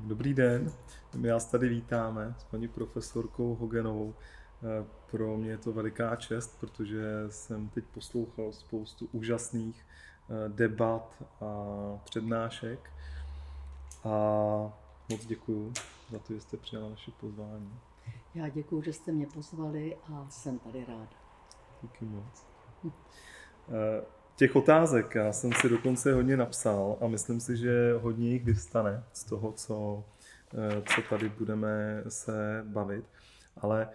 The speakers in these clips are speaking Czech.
Dobrý den, my vás tady vítáme s paní profesorkou Hogenovou. Pro mě je to veliká čest, protože jsem teď poslouchal spoustu úžasných debat a přednášek a moc děkuju za to, že jste přijala naše pozvání. Já děkuju, že jste mě pozvali a jsem tady ráda. Díky moc. Těch otázek já jsem si dokonce hodně napsal a myslím si, že hodně jich vyvstane z toho, co tady budeme se bavit. Ale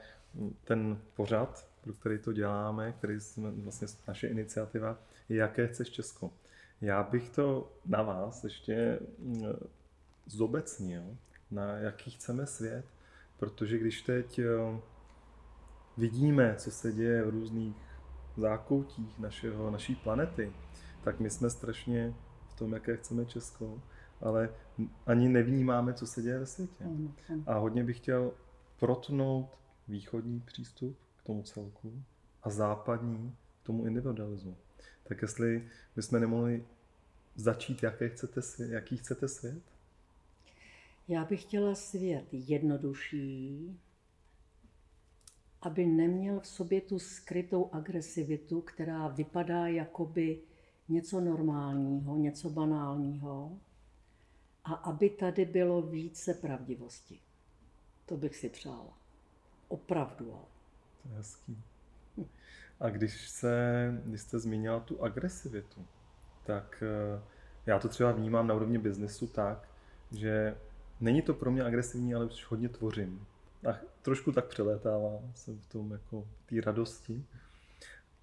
ten pořad, pro který to děláme, který jsme vlastně naše iniciativa, je Jaké chceš Česko. Já bych to na vás ještě zobecnil, na jaký chceme svět, protože když teď vidíme, co se děje v různých zákoutích naší planety, tak my jsme strašně v tom, jaké chceme Česko, ale ani nevnímáme, co se děje ve světě. A hodně bych chtěl protnout východní přístup k tomu celku a západní k tomu individualismu. Tak jestli bychom nemohli začít, jaký chcete svět? Já bych chtěla svět jednodušší, aby neměl v sobě tu skrytou agresivitu, která vypadá jakoby něco normálního, něco banálního, a aby tady bylo více pravdivosti. To bych si přála. Opravdu. To je hezký. A když jste zmínila tu agresivitu, tak já to třeba vnímám na úrovni biznesu tak, že není to pro mě agresivní, ale už hodně tvořím. A trošku tak přelétávám, jsem v tom jako té radosti.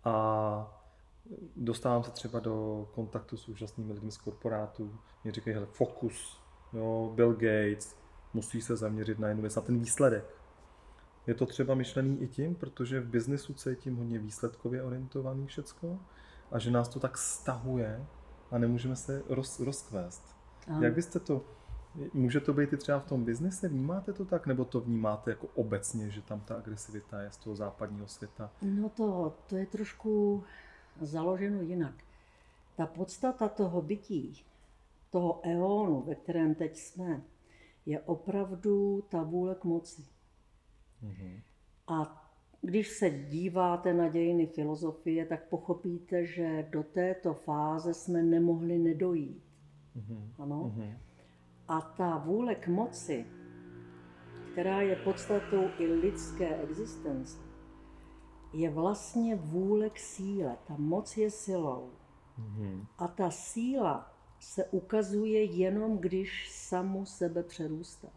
A dostávám se třeba do kontaktu s úžasnými lidmi z korporátů. Mě říkají, hele, fokus, jo, Bill Gates, musí se zaměřit na jednu věc, na ten výsledek. Je to třeba myšlený i tím, protože v biznesu cítím hodně výsledkově orientovaný všecko a že nás to tak stahuje a nemůžeme se rozkvést. Jak byste to... Může to být i třeba v tom biznise? Vnímáte to tak? Nebo to vnímáte jako obecně, že tam ta agresivita je z toho západního světa? No to je trošku založeno jinak. Ta podstata toho bytí, toho eonu, ve kterém teď jsme, je opravdu ta vůle k moci. Mm-hmm. A když se díváte na dějiny filozofie, tak pochopíte, že do této fáze jsme nemohli nedojít. Mm-hmm. Ano? Mm-hmm. A ta vůle k moci, která je podstatou i lidské existence, je vlastně vůle k síle. Ta moc je silou. Mm-hmm. A ta síla se ukazuje jenom, když samu sebe přerůstá.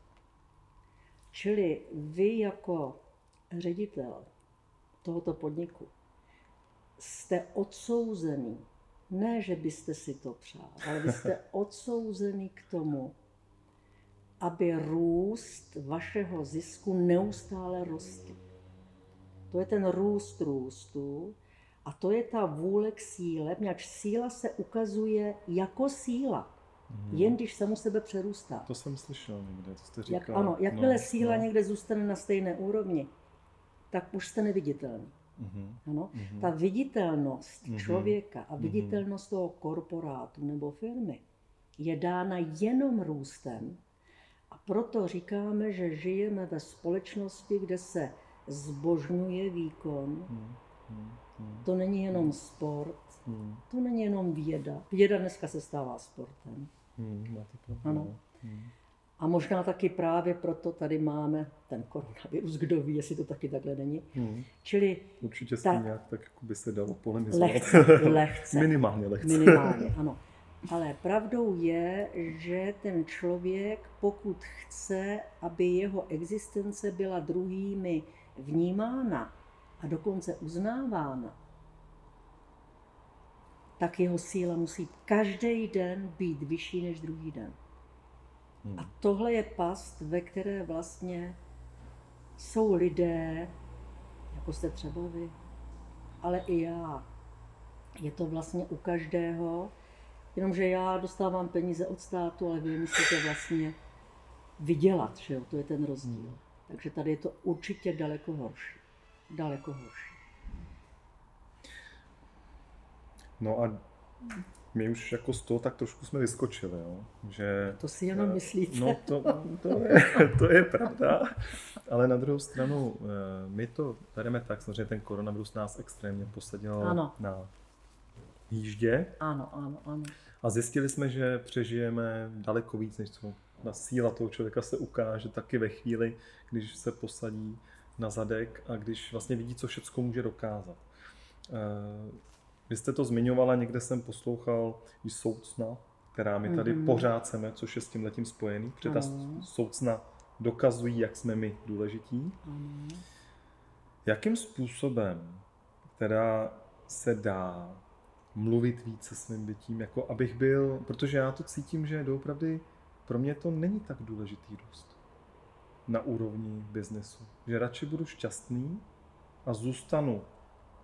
Čili vy jako ředitel tohoto podniku jste odsouzený, ne, že byste si to přál, ale vy jste odsouzený k tomu, aby růst vašeho zisku neustále rostl. To je ten růst růstu a to je ta vůle k síle, protože síla se ukazuje jako síla, jen když samu sebe přerůstá. To jsem slyšel někde, to jste říkal. Ano, jakmile síla někde zůstane na stejné úrovni, tak už jste neviditelný. Ano? Ta viditelnost člověka a viditelnost toho korporátu nebo firmy je dána jenom růstem. A proto říkáme, že žijeme ve společnosti, kde se zbožňuje výkon. To není jenom sport, to není jenom věda. Věda dneska se stává sportem. Ano. A možná taky právě proto tady máme ten koronavirus, kdo ví, jestli to taky takhle není. Čili určitě s tím nějak tak jako by se dalo polemizovat. Lehce. Minimálně lehce. Minimálně, ano. Ale pravdou je, že ten člověk, pokud chce, aby jeho existence byla druhými vnímána a dokonce uznávána, tak jeho síla musí každý den být vyšší než druhý den. A tohle je past, ve které vlastně jsou lidé, jako jste třeba vy, ale i já. Je to vlastně u každého, jenomže já dostávám peníze od státu, ale vy musíte vlastně vydělat, že jo? To je ten rozdíl. Takže tady je to určitě daleko horší. Daleko horší. No a my už jako z toho tak trošku jsme vyskočili, jo? Že, To si jenom myslíte. No to je pravda, ale na druhou stranu my to bereme tak, samozřejmě ten koronavirus nás extrémně posadil na jíždě. Ano. A zjistili jsme, že přežijeme daleko víc, než co ta síla toho člověka se ukáže taky ve chvíli, když se posadí na zadek a když vlastně vidí, co všecko může dokázat. Vy jste to zmiňovala, někde jsem poslouchal i soucna, která mi tady pořád chceme, což je s tímhletím spojený, protože ta soucna dokazují, jak jsme my důležití. Jakým způsobem teda se dá mluvit víc se svým bytím, jako abych byl, protože já to cítím, že doopravdy pro mě to není tak důležitý růst na úrovni biznesu. Že radši budu šťastný a zůstanu,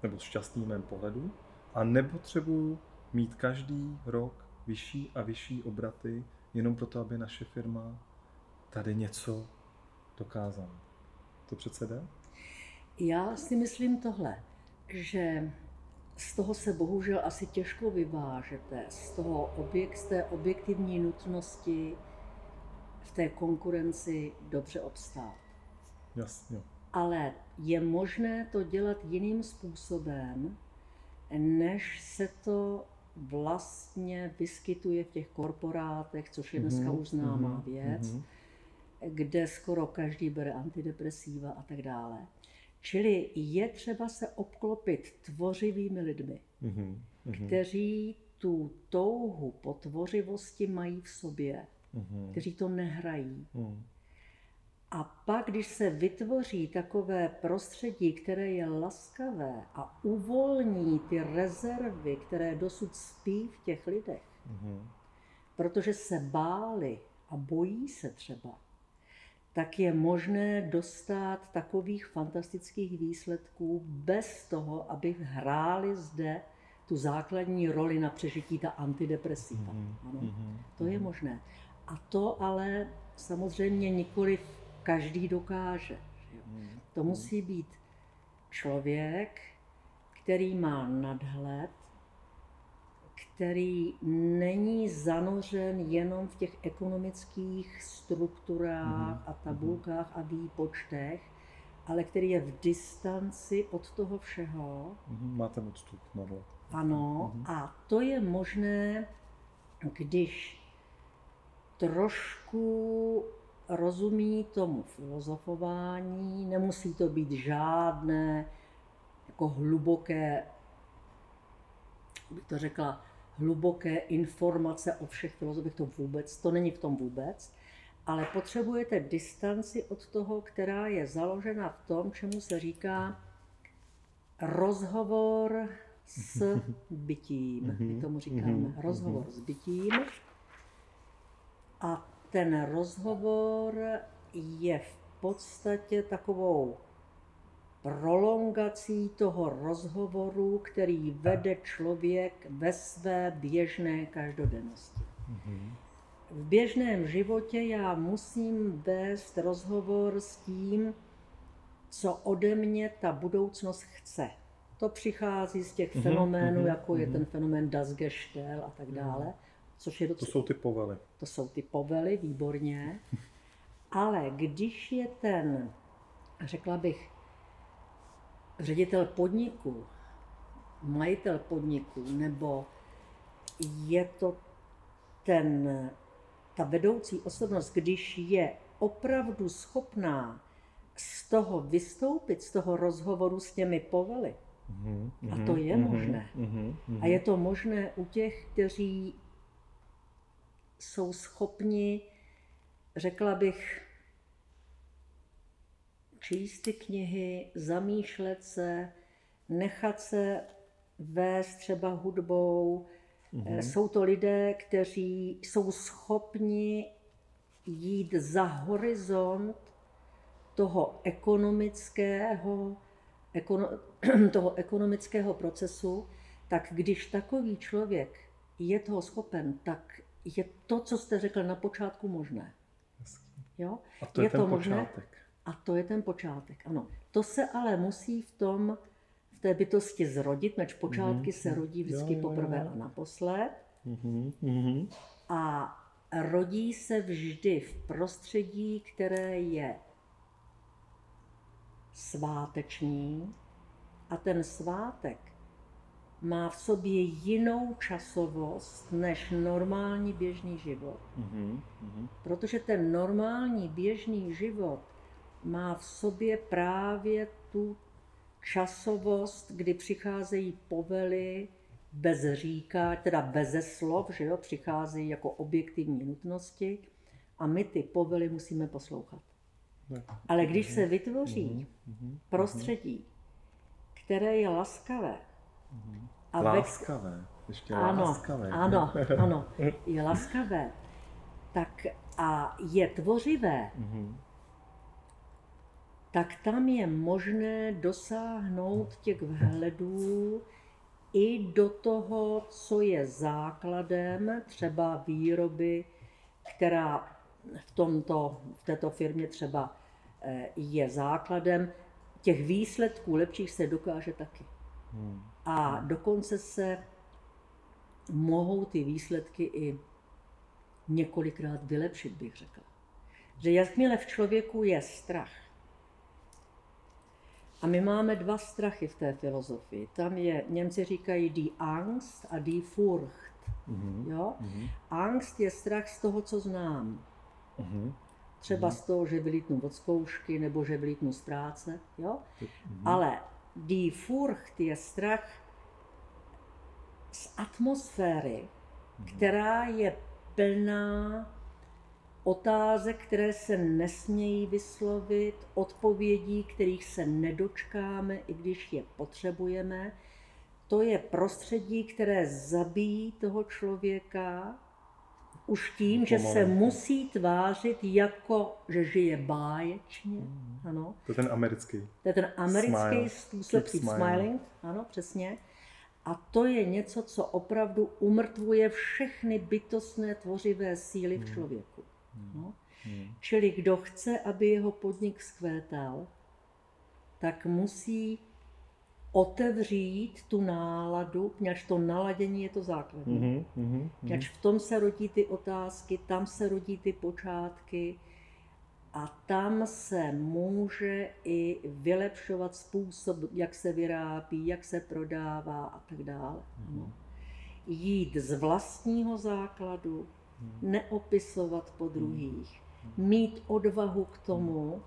nebo šťastný v mém pohledu, a nepotřebuji mít každý rok vyšší a vyšší obraty, jenom proto, aby naše firma tady něco dokázala. To přece jde? Já si myslím tohle, že z toho se bohužel asi těžko vyvážete, z té objektivní nutnosti v té konkurenci dobře obstát. Jasně. Ale je možné to dělat jiným způsobem, než se to vlastně vyskytuje v těch korporátech, což je dneska už známá věc, kde skoro každý bere antidepresiva a tak dále. Čili je třeba se obklopit tvořivými lidmi, kteří tu touhu po tvořivosti mají v sobě, kteří to nehrají. A pak, když se vytvoří takové prostředí, které je laskavé a uvolní ty rezervy, které dosud spí v těch lidech, protože se báli a bojí se třeba, tak je možné dostat takových fantastických výsledků bez toho, aby hráli zde tu základní roli na přežití ta antidepresiva. Ano, to je možné. A to ale samozřejmě nikoliv každý dokáže. To musí být člověk, který má nadhled, který není zanořen jenom v těch ekonomických strukturách a tabulkách a výpočtech, ale který je v distanci od toho všeho. Má ten odstup. Ano, a to je možné, když trošku rozumí tomu filozofování, nemusí to být žádné jako hluboké, bych to řekla, hluboké informace o všech filozofích, to není v tom vůbec, ale potřebujete distanci od toho, která je založena v tom, čemu se říká rozhovor s bytím. My tomu říkáme rozhovor s bytím. A ten rozhovor je v podstatě takovou prolongací toho rozhovoru, který vede člověk ve své běžné každodennosti. V běžném životě já musím vést rozhovor s tím, co ode mě ta budoucnost chce. To přichází z těch fenoménů, jako je ten fenomén Das Gestell a tak dále. Což je docela, to jsou ty povely. To jsou ty povely, výborně. Ale když je ten, řekla bych, ředitel podniku, majitel podniku, nebo je to ta vedoucí osobnost, když je opravdu schopná z toho vystoupit, z toho rozhovoru s těmi povely, a to je možné. A je to možné u těch, kteří jsou schopni, řekla bych, číst ty knihy, zamýšlet se, nechat se vést třeba hudbou. Jsou to lidé, kteří jsou schopni jít za horizont toho ekonomického procesu, tak když takový člověk je toho schopen, tak je to, co jste řekl na počátku, možné. Jo? A to je ten počátek. A to je ten počátek, ano. To se ale musí v té bytosti zrodit, než počátky se rodí vždycky poprvé a naposled. a rodí se vždy v prostředí, které je sváteční, a ten svátek má v sobě jinou časovost než normální běžný život. Protože ten normální běžný život má v sobě právě tu časovost, kdy přicházejí povely bez říká, teda beze slov, že jo, přicházejí jako objektivní nutnosti a my ty povely musíme poslouchat. Ale když se vytvoří prostředí, které je laskavé, a láskavé, ještě ano, láskavé. Ano, je laskavé, tak a je tvořivé, tak tam je možné dosáhnout těch vhledů i do toho, co je základem třeba výroby, která v této firmě třeba je základem. Těch výsledků lepších se dokáže taky. A dokonce se mohou ty výsledky i několikrát vylepšit, bych řekla. Že jakmile v člověku je strach, a my máme dva strachy v té filozofii. Tam je, Němci říkají die Angst a die Furcht. Jo? Angst je strach z toho, co znám. Třeba z toho, že vylítnu od zkoušky nebo že vylítnu z práce. Jo? Ale die Furcht je strach z atmosféry, která je plná otázek, které se nesmějí vyslovit, odpovědí, kterých se nedočkáme, i když je potřebujeme. To je prostředí, které zabíjí toho člověka už tím, že se musí tvářit jako, že žije báječně. Ano. To je ten americký. To je ten americký způsob keep smiling. Ano, přesně. A to je něco, co opravdu umrtvuje všechny bytostné tvořivé síly v člověku. No. Čili kdo chce, aby jeho podnik vzkvétal, tak musí otevřít tu náladu, poněvadž to naladění je to základní. Poněvadž v tom se rodí ty otázky, tam se rodí ty počátky a tam se může i vylepšovat způsob, jak se vyrábí, jak se prodává a tak dále. Jít z vlastního základu, neopisovat po druhých, mít odvahu k tomu,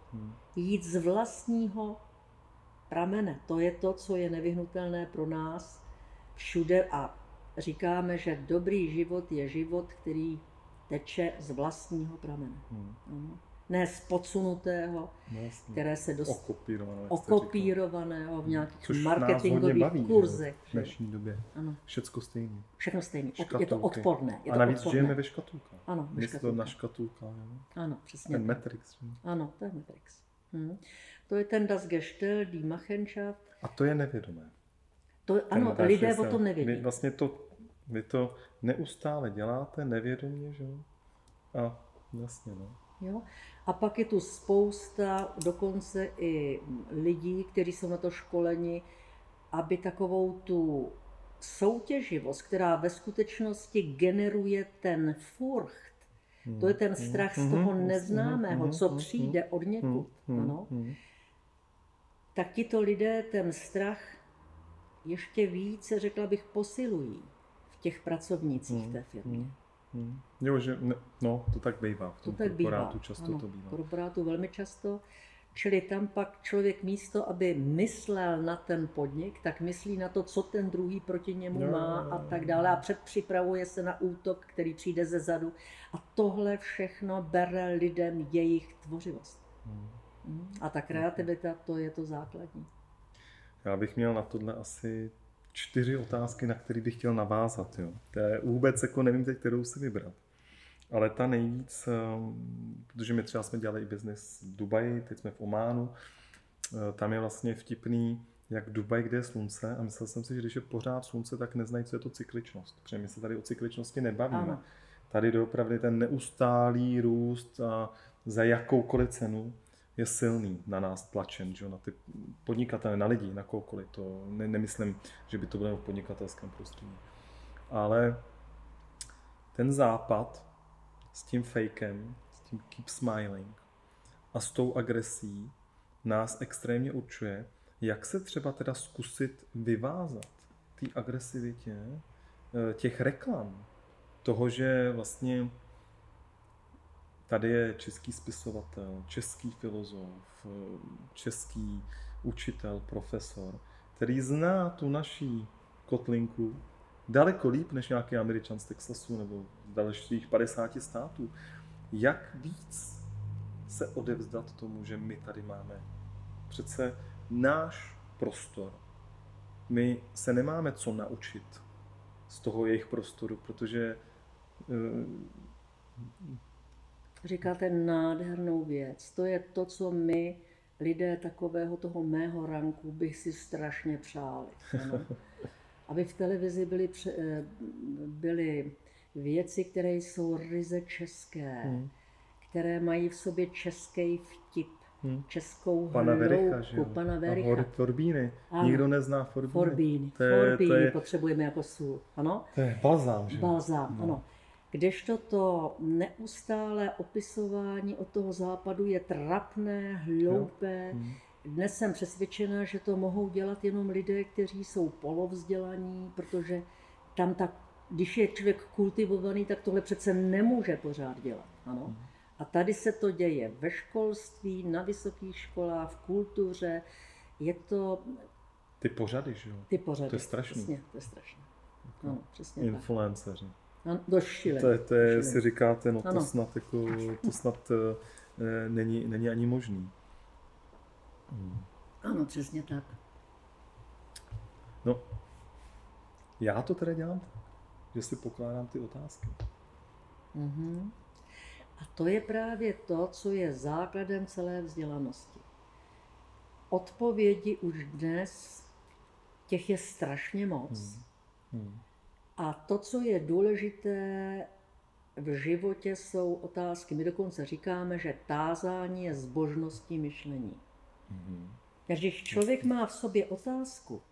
jít z vlastního pramene. To je to, co je nevyhnutelné pro nás všude a říkáme, že dobrý život je život, který teče z vlastního pramene. Ne z podsunutého, které se okopírovaného v nějakých marketingových kurzech. V dnešní době. Ano. Všecko stejné. Všechno stejné. Je to odporné. A navíc žijeme ve škatulkách. Ano, Město na škatulkách. Ano, přesně. Ten Matrix. Ano, to je Matrix. To je ten Das Gestell, die Machenschaft. A to je nevědomé. Ano, lidé o tom nevědí. Vlastně vy to neustále děláte nevědomě, že jo? A jasně, no. Jo? A pak je tu spousta, dokonce i lidí, kteří jsou na to školeni, aby takovou tu soutěživost, která ve skutečnosti generuje ten furcht, to je ten strach z toho neznámého, co přijde od někud, ano, tak tito lidé ten strach ještě více, řekla bych, posilují v těch pracovnících té firmě. Jo, že no, to tak bývá. V tom korporátu často ano, to bývá. V korporátu velmi často. Čili tam pak člověk místo, aby myslel na ten podnik, tak myslí na to, co ten druhý proti němu má a tak dále. A předpřipravuje se na útok, který přijde ze zadu. A tohle všechno bere lidem jejich tvořivost. A ta kreativita, to je to základní. Já bych měl na tohle asi 4 otázky, na které bych chtěl navázat. Jo. To je vůbec, jako nevím teď, kterou si vybrat. Ale ta nejvíc, protože my třeba jsme dělali i biznis v Dubaji, teď jsme v Ománu, tam je vlastně vtipný, jak v Dubaji, kde je slunce, a myslel jsem si, že když je pořád slunce, tak neznají, co je to cykličnost. Protože my se tady o cykličnosti nebavíme. Ano. Tady doopravdy ten neustálý růst a za jakoukoliv cenu je silný na nás tlačen, že? Na ty podnikatele, na lidi, na kohokoliv. To nemyslím, že by to bylo v podnikatelském prostředí. Ale ten západ s tím fakem, s tím keep smiling a s tou agresí nás extrémně určuje, jak se třeba teda zkusit vyvázat té agresivitě těch reklam. Toho, že vlastně tady je český spisovatel, český filozof, český učitel, profesor, který zná tu naší kotlinku daleko líp než nějaký Američan z Texasu nebo z dalších 50 států. Jak víc se odevzdat tomu, že my tady máme přece náš prostor. My se nemáme co naučit z toho jejich prostoru, protože Říkáte nádhernou věc. To je to, co my, lidé takového toho mého ranku, bych si strašně přáli. Ano. Aby v televizi byly věci, které jsou ryze české, které mají v sobě český vtip, českou hloubku. Pana Vericha. Forbíny. Nikdo nezná Forbíny. Forbíny potřebujeme jako sůl. Ano? To je balzám, že? Balzám, no. Ano. Kdežto to neustálé opisování od toho západu je trapné, hloupé. Dnes jsem přesvědčena, že to mohou dělat jenom lidé, kteří jsou polovzdělaní, protože tam když je člověk kultivovaný, tak tohle přece nemůže pořád dělat. Ano? A tady se to děje ve školství, na vysokých školách, v kultuře. Je to... Ty pořady, že jo? Ty pořady. To je strašný. Přesně, to je strašné. Ano, přesně influenceři. Do šíle. To je, si říkáte, no to snad, jako, to snad není ani možný. Ano, přesně tak. No, já to teda dělám tak, že si pokládám ty otázky. A to je právě to, co je základem celé vzdělanosti. Odpovědi už dnes, těch je strašně moc. A to, co je důležité v životě, jsou otázky. My dokonce říkáme, že tázání je zbožností myšlení. Takže když člověk má v sobě otázku,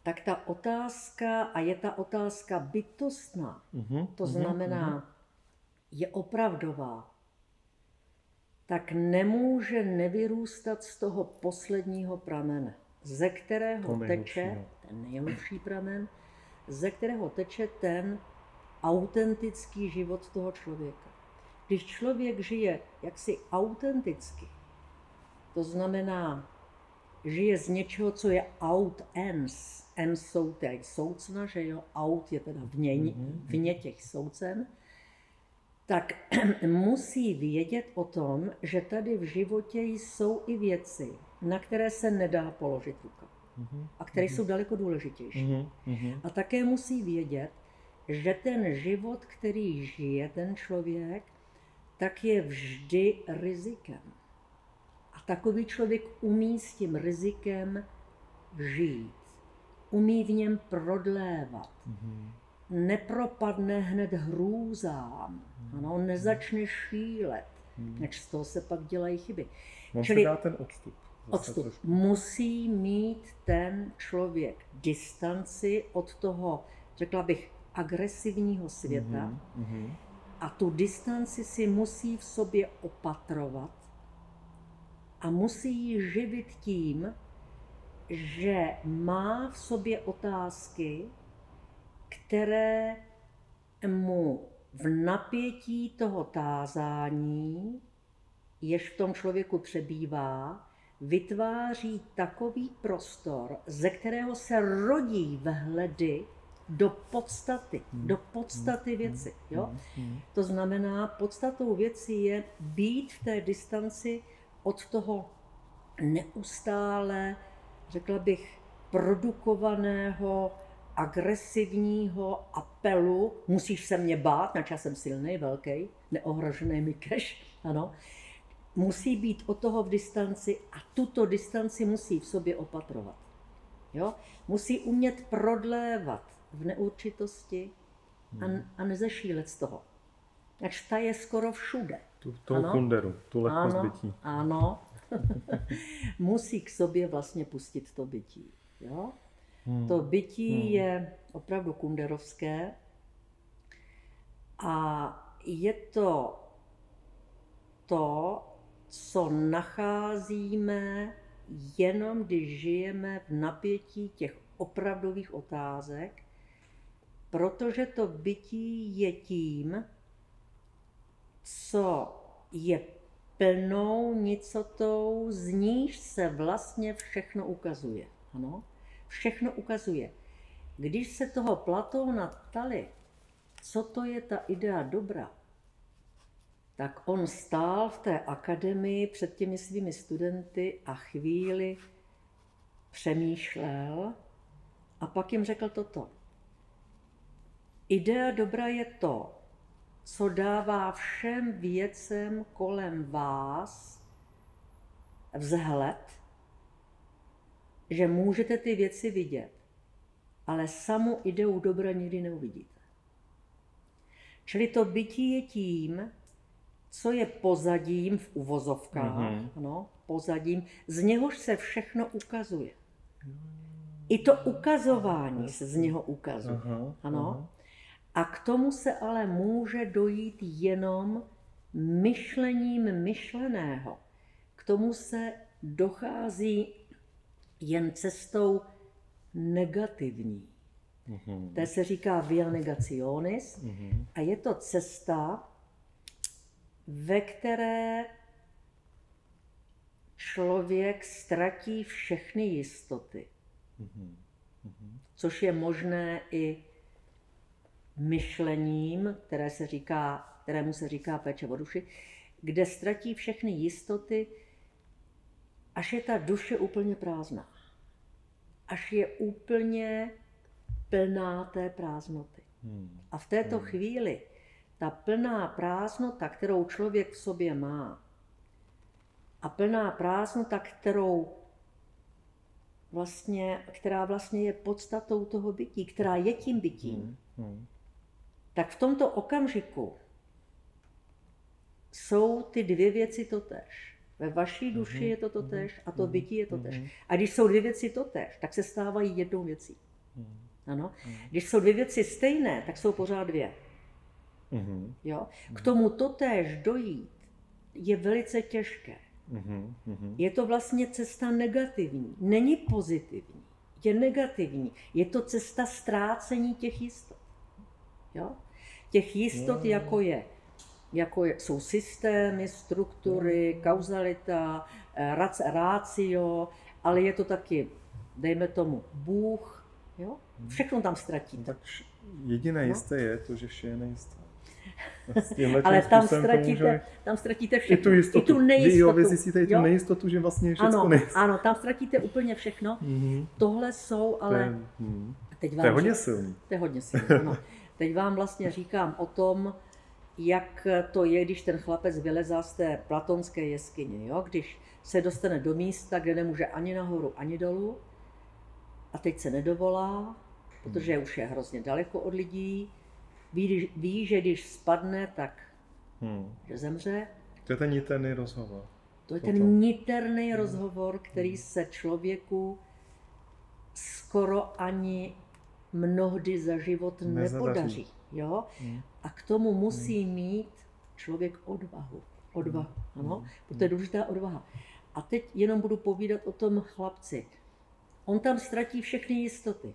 tak ta otázka, a je ta otázka bytostná, to znamená, je opravdová, tak nemůže nevyrůstat z toho posledního pramene, ze kterého teče, ten nejlepší pramen, ze kterého teče ten autentický život toho člověka. Když člověk žije jaksi autenticky, to znamená, žije z něčeho, co je out ens. Ens jsou tady soucna, že jo, out je teda vně těch soucen, tak musí vědět o tom, že tady v životě jsou i věci, na které se nedá položit ruka a které jsou daleko důležitější. A také musí vědět, že ten život, který žije ten člověk, tak je vždy rizikem. A takový člověk umí s tím rizikem žít. Umí v něm prodlévat. Nepropadne hned hrůzám. Ano, nezačne šílet. Než z toho se pak dělají chyby. Čili se dá ten odstup. Musí mít ten člověk distanci od toho, řekla bych, agresivního světa. A tu distanci si musí v sobě opatrovat a musí ji živit tím, že má v sobě otázky, které mu v napětí toho tázání, jež v tom člověku přebývá, vytváří takový prostor, ze kterého se rodí vhledy do podstaty věci. Jo? To znamená, podstatou věci je být v té distanci od toho neustále, řekla bych, produkovaného, agresivního apelu, musíš se mě bát, načas jsem silný, velký, neohrožený Mikeš, ano. Musí být od toho v distanci a tuto distanci musí v sobě opatrovat. Jo? Musí umět prodlévat v neurčitosti a nezešílet z toho. Ač ta je skoro všude. Tu kunderu, tu lehkost bytí. Ano. Musí k sobě vlastně pustit to bytí. Jo? To bytí je opravdu kunderovské A je to to, co nacházíme jenom, když žijeme v napětí těch opravdových otázek, protože to bytí je tím, co je plnou nicotou, z níž se vlastně všechno ukazuje. Ano? Všechno ukazuje. Když se toho Platóna ptali, co to je ta idea dobra, tak on stál v té akademii před těmi svými studenty a chvíli přemýšlel a pak jim řekl toto. Idea dobra je to, co dává všem věcem kolem vás vzhled, že můžete ty věci vidět, ale samu ideu dobra nikdy neuvidíte. Čili to bytí je tím, co je pozadím v uvozovkách, ano, pozadím, z něhož se všechno ukazuje. I to ukazování se z něho ukazuje. Ano. A k tomu se ale může dojít jenom myšlením myšleného. K tomu se dochází jen cestou negativní. To se říká via negationis a je to cesta, ve které člověk ztratí všechny jistoty. Což je možné i myšlením, kterému se říká péče o duši, kde ztratí všechny jistoty, až je ta duše úplně prázdná. Až je úplně plná té prázdnoty. A v této chvíli ta plná prázdnota, kterou člověk v sobě má, a plná prázdnota, která vlastně je podstatou toho bytí, která je tím bytím, tak v tomto okamžiku jsou ty dvě věci totéž. Ve vaší duši je to totéž a to bytí je totéž. A když jsou dvě věci totéž, tak se stávají jednou věcí. Ano? Když jsou dvě věci stejné, tak jsou pořád dvě. Jo? K tomu totéž dojít je velice těžké. Je to vlastně cesta negativní, není pozitivní, je negativní. Je to cesta ztrácení těch jistot. Jo? Těch jistot, jsou systémy, struktury, kauzalita, ratio, ale je to taky, dejme tomu, Bůh. Jo? Všechno tam ztratíte. Tak jediné jisté je to, že vše je nejisté. Ale tam ztratíte všechno. I tu jistotu. I tu nejistotu. Vy zjistíte i tu nejistotu, že vlastně je všechno nejisté. Ano, tam ztratíte úplně všechno. Tohle jsou, ale... To je hodně silný. To je hodně silný, ano. Teď vám vlastně říkám o tom, jak to je, když ten chlapec vylezá z té platonské jeskyně. Jo? Když se dostane do místa, kde nemůže ani nahoru, ani dolů, a teď se nedovolá, protože už je hrozně daleko od lidí, ví, že když spadne, tak že zemře. To je ten niterný rozhovor. To je ten niterný rozhovor, který se člověku skoro ani mnohdy za život nepodaří. Jo? A k tomu musí mít člověk odvahu. Ano? To je důležitá odvaha. A teď jenom budu povídat o tom chlapci. On tam ztratí všechny jistoty.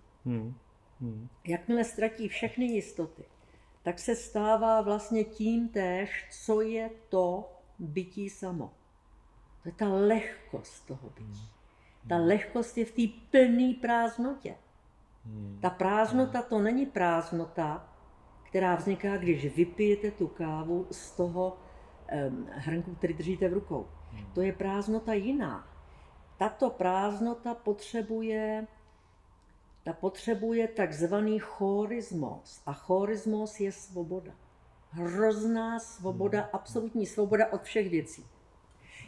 Jakmile ztratí všechny jistoty, tak se stává vlastně tím též, co je to bytí samo. To je ta lehkost toho bytí. Ta lehkost je v té plné prázdnotě. Ta prázdnota to není prázdnota, která vzniká, když vypijete tu kávu z toho hrnku, který držíte v rukou. To je prázdnota jiná. Tato prázdnota potřebuje takzvaný chorismos. A chorismos je svoboda. Hrozná svoboda, absolutní svoboda od všech věcí.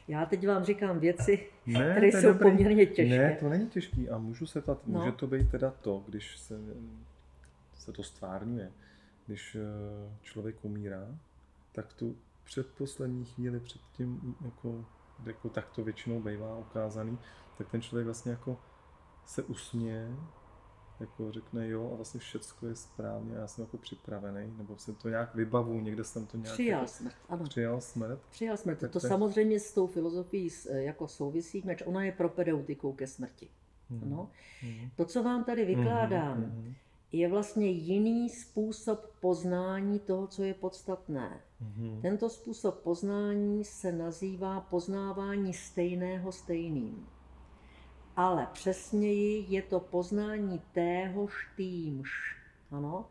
Já teď vám říkám věci, které jsou poměrně těžké. Ne, to není těžký. A můžu se ptát, může to být teda to, když se to stvárňuje, když člověk umírá, tak tu předposlední chvíli před tím, jako tak to většinou bývá ukázaný, tak ten člověk vlastně jako se usměje, jako řekne jo a vlastně všecko je správně, já jsem jako připravený, nebo jsem to nějak vybavu, někde jsem to nějak Přijal jako, smrt, ano. Přijal smrt. Přijal smrt. Tak To samozřejmě s tou filozofií jako souvisí, meč ona je propedeutikou ke smrti. Ano. To, co vám tady vykládám, je vlastně jiný způsob poznání toho, co je podstatné. Tento způsob poznání se nazývá poznávání stejného stejným. Ale přesněji je to poznání téhož týmž. Ano?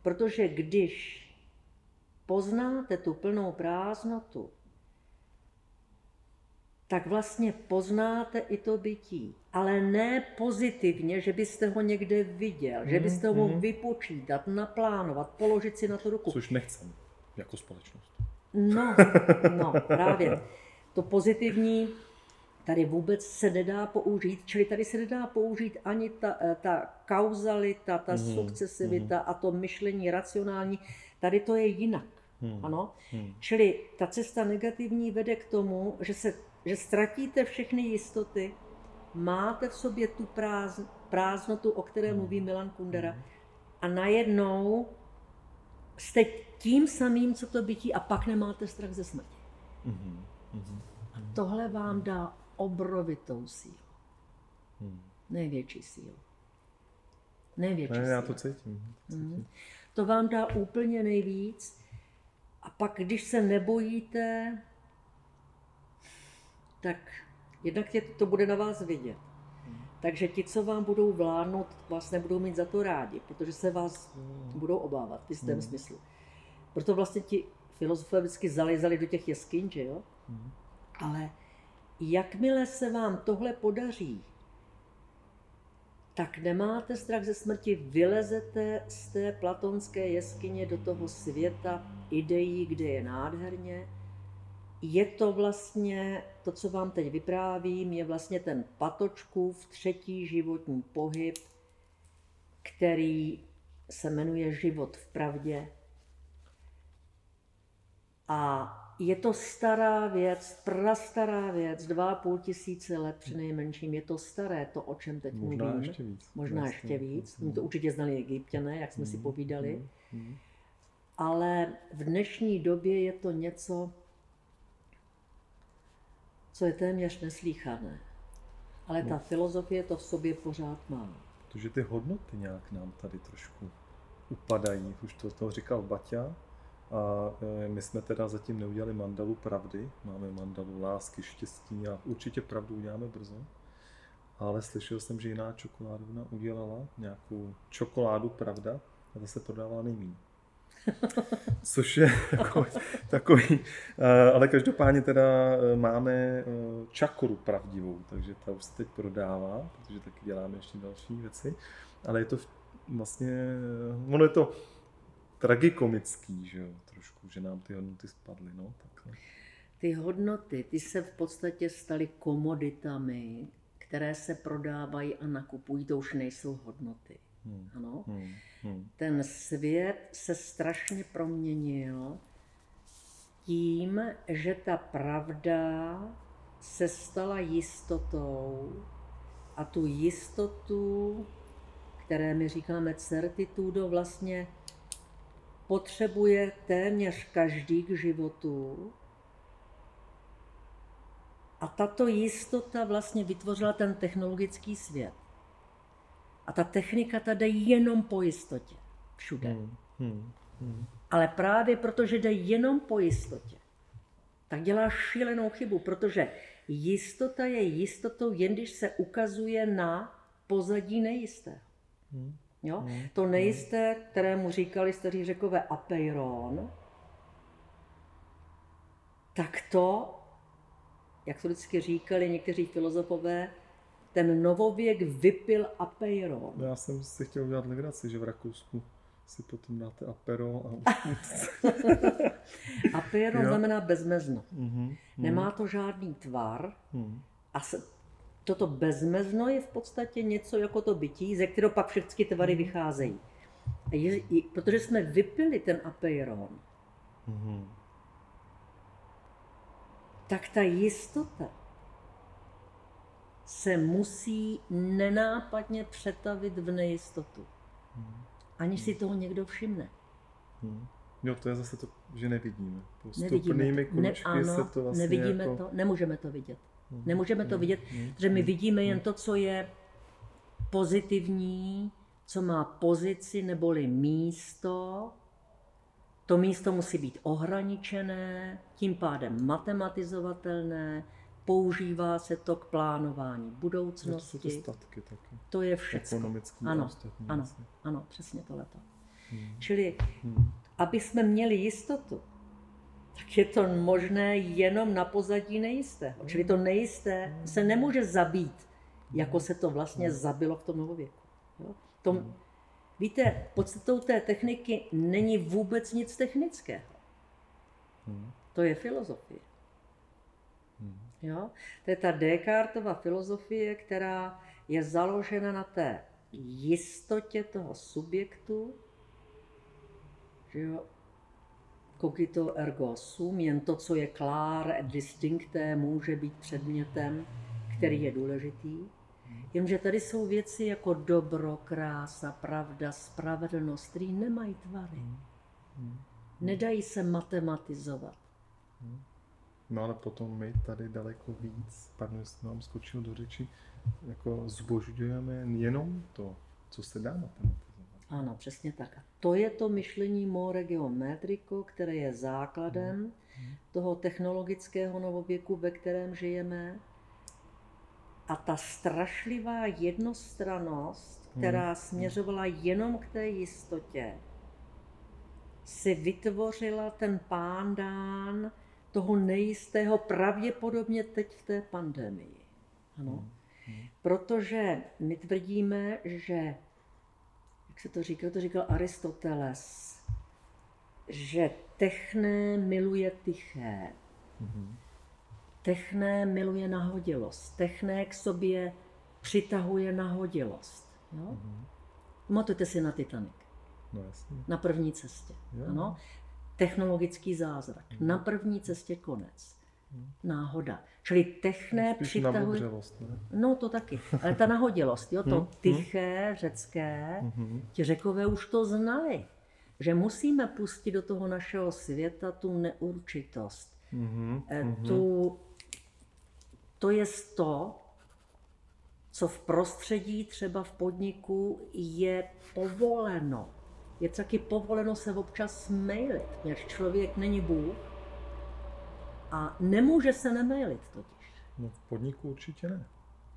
Protože když poznáte tu plnou prázdnotu, tak vlastně poznáte i to bytí. Ale ne pozitivně, že byste ho někde viděl, že byste ho mohl vypočítat, naplánovat, položit si na to ruku. Což nechcem, jako společnost. No, právě. To pozitivní tady vůbec se nedá použít, čili tady se nedá použít ani ta kauzalita, ta sukcesivita a to myšlení racionální. Tady to je jinak. Ano? Čili ta cesta negativní vede k tomu, že ztratíte všechny jistoty, máte v sobě tu prázdnotu, o které mluví Milan Kundera, a najednou jste tím samým, co to bytí, a pak nemáte strach ze smrti. A tohle vám dá obrovitou sílu. Největší sílu. Největší sílu. Já to cítím. To vám dá úplně nejvíc. A pak, když se nebojíte, tak jednak to bude na vás vidět. Takže ti, co vám budou vládnout, vás nebudou mít za to rádi, protože se vás budou obávat v jistém smyslu. Proto vlastně ti filozofové vždycky zalezali do těch jeskyň, že jo? Ale jakmile se vám tohle podaří, tak nemáte strach ze smrti, vylezete z té platonské jeskyně do toho světa ideí, kde je nádherně. Je to vlastně, to, co vám teď vyprávím, je vlastně ten Patočkův třetí životní pohyb, který se jmenuje Život v pravdě. A je to stará věc, prastará věc, 2500 let přinejmenším. Je to staré, to, o čem teď mluvím. Možná ještě víc. Možná ještě víc. My to určitě znali Egypťané, jak jsme si povídali. Ale v dnešní době je to něco, co je téměř neslýchané. Ale ta filozofie to v sobě pořád má. Protože ty hodnoty nějak nám tady trošku upadají. Už to říkal Baťa. A my jsme teda zatím neudělali mandalu pravdy. Máme mandalu lásky, štěstí a určitě pravdu uděláme brzo. Ale slyšel jsem, že jiná čokoládovna udělala nějakou čokoládu pravda a ta se prodává nejméně. Což je takový, ale každopádně teda máme čakru pravdivou, takže ta už se teď prodává, protože taky děláme ještě další věci, ale je to vlastně, ono je to tragikomický, že jo, trošku, že nám ty hodnoty spadly, no, takhle. Ty hodnoty, ty se v podstatě staly komoditami, které se prodávají a nakupují, to už nejsou hodnoty. Ano? Ten svět se strašně proměnil tím, že ta pravda se stala jistotou a tu jistotu, které my říkáme certitudo, vlastně potřebuje téměř každý k životu. A tato jistota vlastně vytvořila ten technologický svět. A ta technika tady jde jenom po jistotě. Všude. Ale právě protože jde jenom po jistotě, tak dělá šílenou chybu, protože jistota je jistotou, jen když se ukazuje na pozadí nejistého. Jo? To nejisté, kterému říkali staří Řekové apeiron, tak to, jak to vždycky říkali někteří filozofové, ten novověk vypil apeiron. Já jsem si chtěl udělat legraci, že v Rakousku si potom dáte apero. A... Apeiron znamená bezmezno. Nemá to žádný tvar a toto bezmezno je v podstatě něco jako to bytí, ze kterého pak všechny tvary vycházejí. Protože jsme vypili ten apeiron, tak ta jistota se musí nenápadně přetavit v nejistotu. Aniž si toho někdo všimne. Jo, to je zase to, že nevidíme. Postupnými kručky se to vlastně nevidíme jako... to, nemůžeme to vidět. Nemůžeme to vidět, protože my vidíme jen to, co je pozitivní, co má pozici neboli místo. To místo musí být ohraničené, tím pádem matematizovatelné, používá se to k plánování budoucnosti. To jsou statky taky. To je všechno. Ekonomický ano, ostatní. ano, přesně tohleto. Čili, aby jsme měli jistotu, tak je to možné jenom na pozadí nejistého. Čili to nejisté se nemůže zabít, jako se to vlastně zabilo v tom novověku. Jo? Víte, podstatou té techniky není vůbec nic technického. To je filozofie. Jo? To je ta Descartova filozofie, která je založena na té jistotě toho subjektu, že jo? Cogito ergo sum, jen to, co je clare et distincté, může být předmětem, který je důležitý. Jenže tady jsou věci jako dobro, krása, pravda, spravedlnost, které nemají tvary. Nedají se matematizovat. No ale potom my tady daleko víc, pardon, jestli vám skočil do řeči, jako zbožďujeme jenom to, co se dá matematizovat. Ano, přesně tak. A to je to myšlení more geometrico, které je základem toho technologického novověku, ve kterém žijeme. A ta strašlivá jednostrannost, která směřovala jenom k té jistotě, si vytvořila ten pándán toho nejistého pravděpodobně teď v té pandemii. Ano. Protože my tvrdíme, že, jak se to říkal Aristoteles, že techné miluje tiché. Techné miluje nahodilost. Techné k sobě přitahuje nahodilost. Jo? Pamatujte si na Titanic. No, jasně. Na první cestě. Jo. Ano? Technologický zázrak. Na první cestě konec. Náhoda. Čili techné přitahuje... Nabubřelost, ne? No to taky. Ale ta nahodilost, jo? To tiché, řecké, ti Řekové už to znali. Že musíme pustit do toho našeho světa tu neurčitost. To je to, co v prostředí, třeba v podniku, je povoleno. Je taky povoleno se občas mailit, když člověk není Bůh a nemůže se nemailit totiž. No v podniku určitě ne.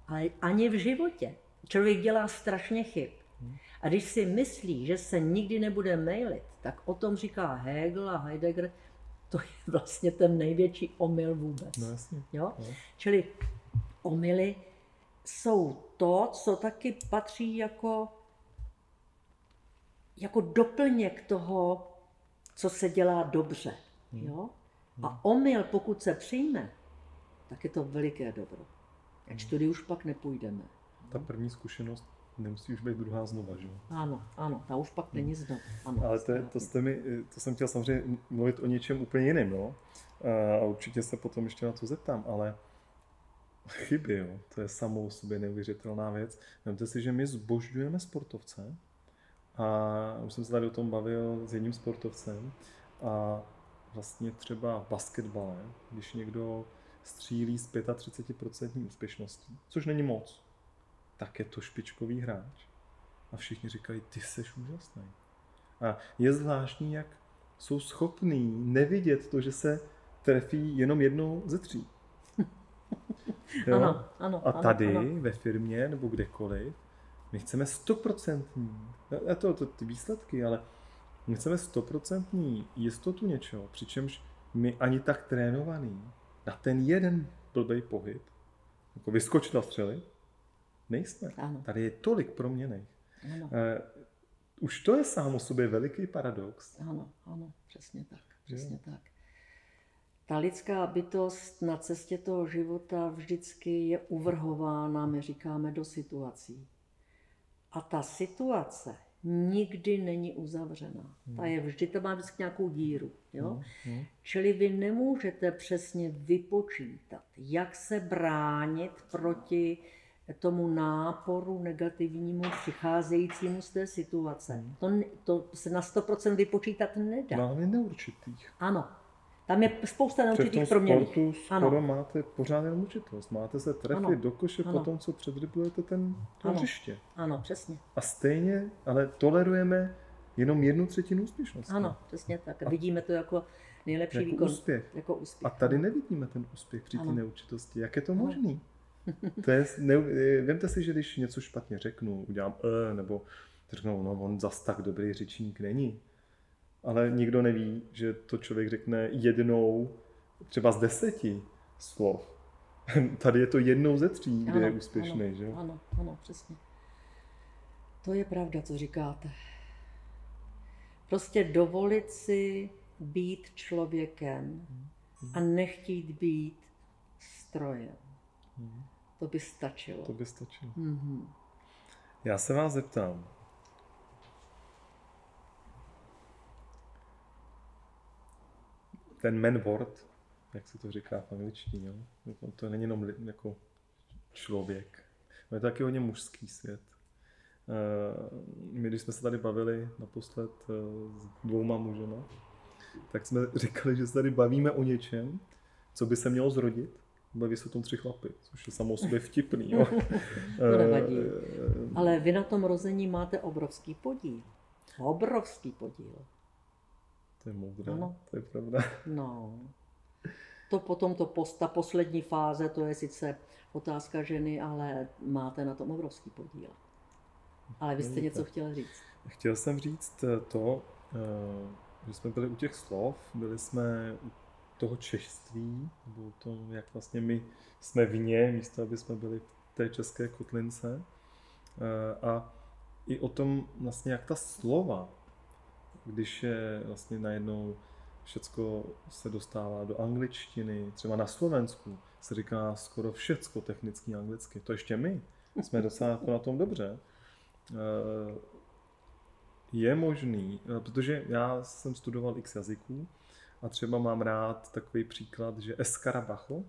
Ale ani v životě. Člověk dělá strašně chyb. A když si myslí, že se nikdy nebude mailit, tak o tom říká Hegel a Heidegger, to je vlastně ten největší omyl vůbec. No jasně. Jo? No. Čili omyly jsou to, co taky patří jako doplněk toho, co se dělá dobře. Jo? A omyl, pokud se přijme, tak je to veliké dobro. Ač tudy už pak nepůjdeme. Ta první zkušenost nemusí už být druhá znova, že jo? Ano, ta už pak není znovu. Ano, ale to jsem chtěl samozřejmě mluvit o něčem úplně jiném, no. A určitě se potom ještě na to zeptám, ale chyby, jo, to je samou sobě neuvěřitelná věc. Vemte si, že my zbožďujeme sportovce a už jsem se tady o tom bavil s jedním sportovcem a vlastně třeba v basketbale, když někdo střílí s 35% úspěšností, což není moc, tak je to špičkový hráč. A všichni říkají, ty seš úžasný. A je zvláštní, jak jsou schopní nevidět to, že se trefí jenom jednou ze 3. Ano, a tady ve firmě nebo kdekoliv, my chceme 100%, ty výsledky, ale my chceme 100% jistotu něčeho, přičemž my ani tak trénovaný na ten jeden blbej pohyb, jako vyskočit a střelit, nejsme. Ano. Tady je tolik proměnných. Už to je sám o sobě veliký paradox. Ano, přesně tak. Ta lidská bytost na cestě toho života vždycky je uvrhována, my říkáme, do situací. A ta situace nikdy není uzavřená. Ta má vždycky nějakou díru. Jo? Čili vy nemůžete přesně vypočítat, jak se bránit proti tomu náporu negativnímu přicházejícímu z té situace. To se na 100% vypočítat nedá. No, ale neurčitých. Ano. Tam je spousta neurčitých proměnných. V tom sportu skoro máte pořád neurčitost. Máte se trefit do koše po tom, co předrybujete to hřiště. Ano, přesně. A stejně, ale tolerujeme jenom 1/3 úspěšnosti. Ano, přesně tak. A vidíme to jako nejlepší jako výkon. Úspěch. Jako úspěch. A tady nevidíme ten úspěch při té neurčitosti. Jak je to možný? Vemte si, že když něco špatně řeknu, udělám nebo řeknou, no on zas tak dobrý řečník není. Ale nikdo neví, že to člověk řekne jednou, třeba z 10 slov. Tady je to jednou ze 3, kde je úspěšný, že? Ano, přesně. To je pravda, co říkáte. Prostě dovolit si být člověkem a nechtít být strojem. To by stačilo. Já se vás zeptám. Ten man word, jak se to říká v angličtině, to není jenom jako člověk. To je taky hodně mužský svět. My, když jsme se tady bavili naposled s 2 mužema, tak jsme říkali, že se tady bavíme o něčem, co by se mělo zrodit. Baví se o tom 3 chlapy, což je samo o sobě vtipný. Jo. To nevadí. Ale vy na tom rození máte obrovský podíl. Obrovský podíl. To je moudré, to je pravda. No. To potom ta poslední fáze, to je sice otázka ženy, ale máte na tom obrovský podíl. Ale vy jste něco chtěl říct. Chtěl jsem říct to, že jsme byli u těch slov, byli jsme u toho češství, nebo to, jak vlastně my jsme vně, místo aby jsme byli v té české kotlince. A i o tom vlastně, jak ta slova, když je vlastně najednou všecko se dostává do angličtiny, třeba na Slovensku se říká skoro všecko technicky anglicky. To ještě my jsme docela na tom dobře. Je možný, protože já jsem studoval x jazyků a třeba mám rád takový příklad, že Escarabajo,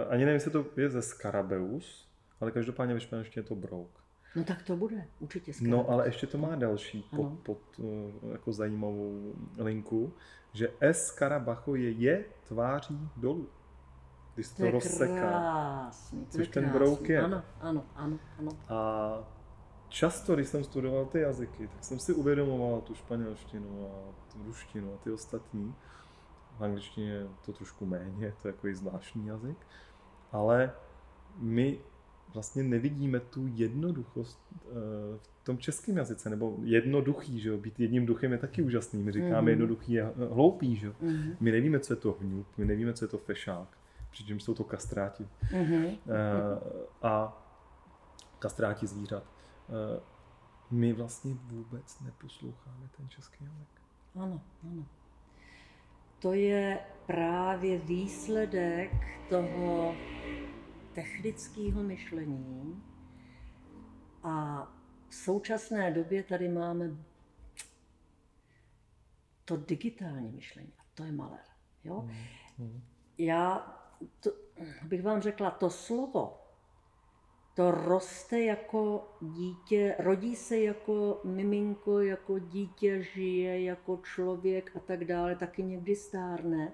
ani nevím, jestli to je ze Scarabeus, ale každopádně ve španělštině je to brouk. No tak to bude, určitě Scarabeus. No ale ještě to má další jako zajímavou linku, že Escarabajo je tváří dolů, když se to rozseká. Krásný, což ten brouk je. Ano. A často, když jsem studoval ty jazyky, tak jsem si uvědomoval tu španělštinu a tu ruštinu a ty ostatní. V angličtině je to trošku méně, to je takový zvláštní jazyk. Ale my vlastně nevidíme tu jednoduchost v tom českém jazyce, nebo jednoduchý, že jo? Být jedním duchem je taky úžasný. My říkáme jednoduchý je hloupý, že jo? My nevíme, co je to hňup, my nevíme, co je to fešák, přičemž jsou to kastráti. A kastráti zvířat. My vlastně vůbec neposloucháme ten český jazyk. Ano. To je právě výsledek toho technického myšlení a v současné době tady máme to digitální myšlení a to je malér. Jo? Já bych vám řekla, to slovo, to roste jako dítě, rodí se jako miminko, jako dítě, žije jako člověk a tak dále, taky někdy stárne,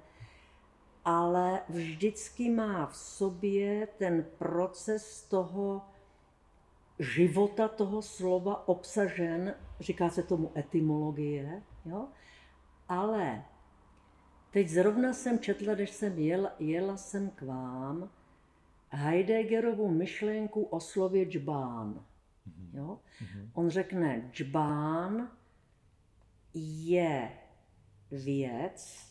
ale vždycky má v sobě ten proces toho života, toho slova obsažen, říká se tomu etymologie, jo? Ale teď zrovna jsem četla, když jsem jela jsem k vám, Heideggerovu myšlenku o slově džbán. Jo? On řekne, džbán je věc,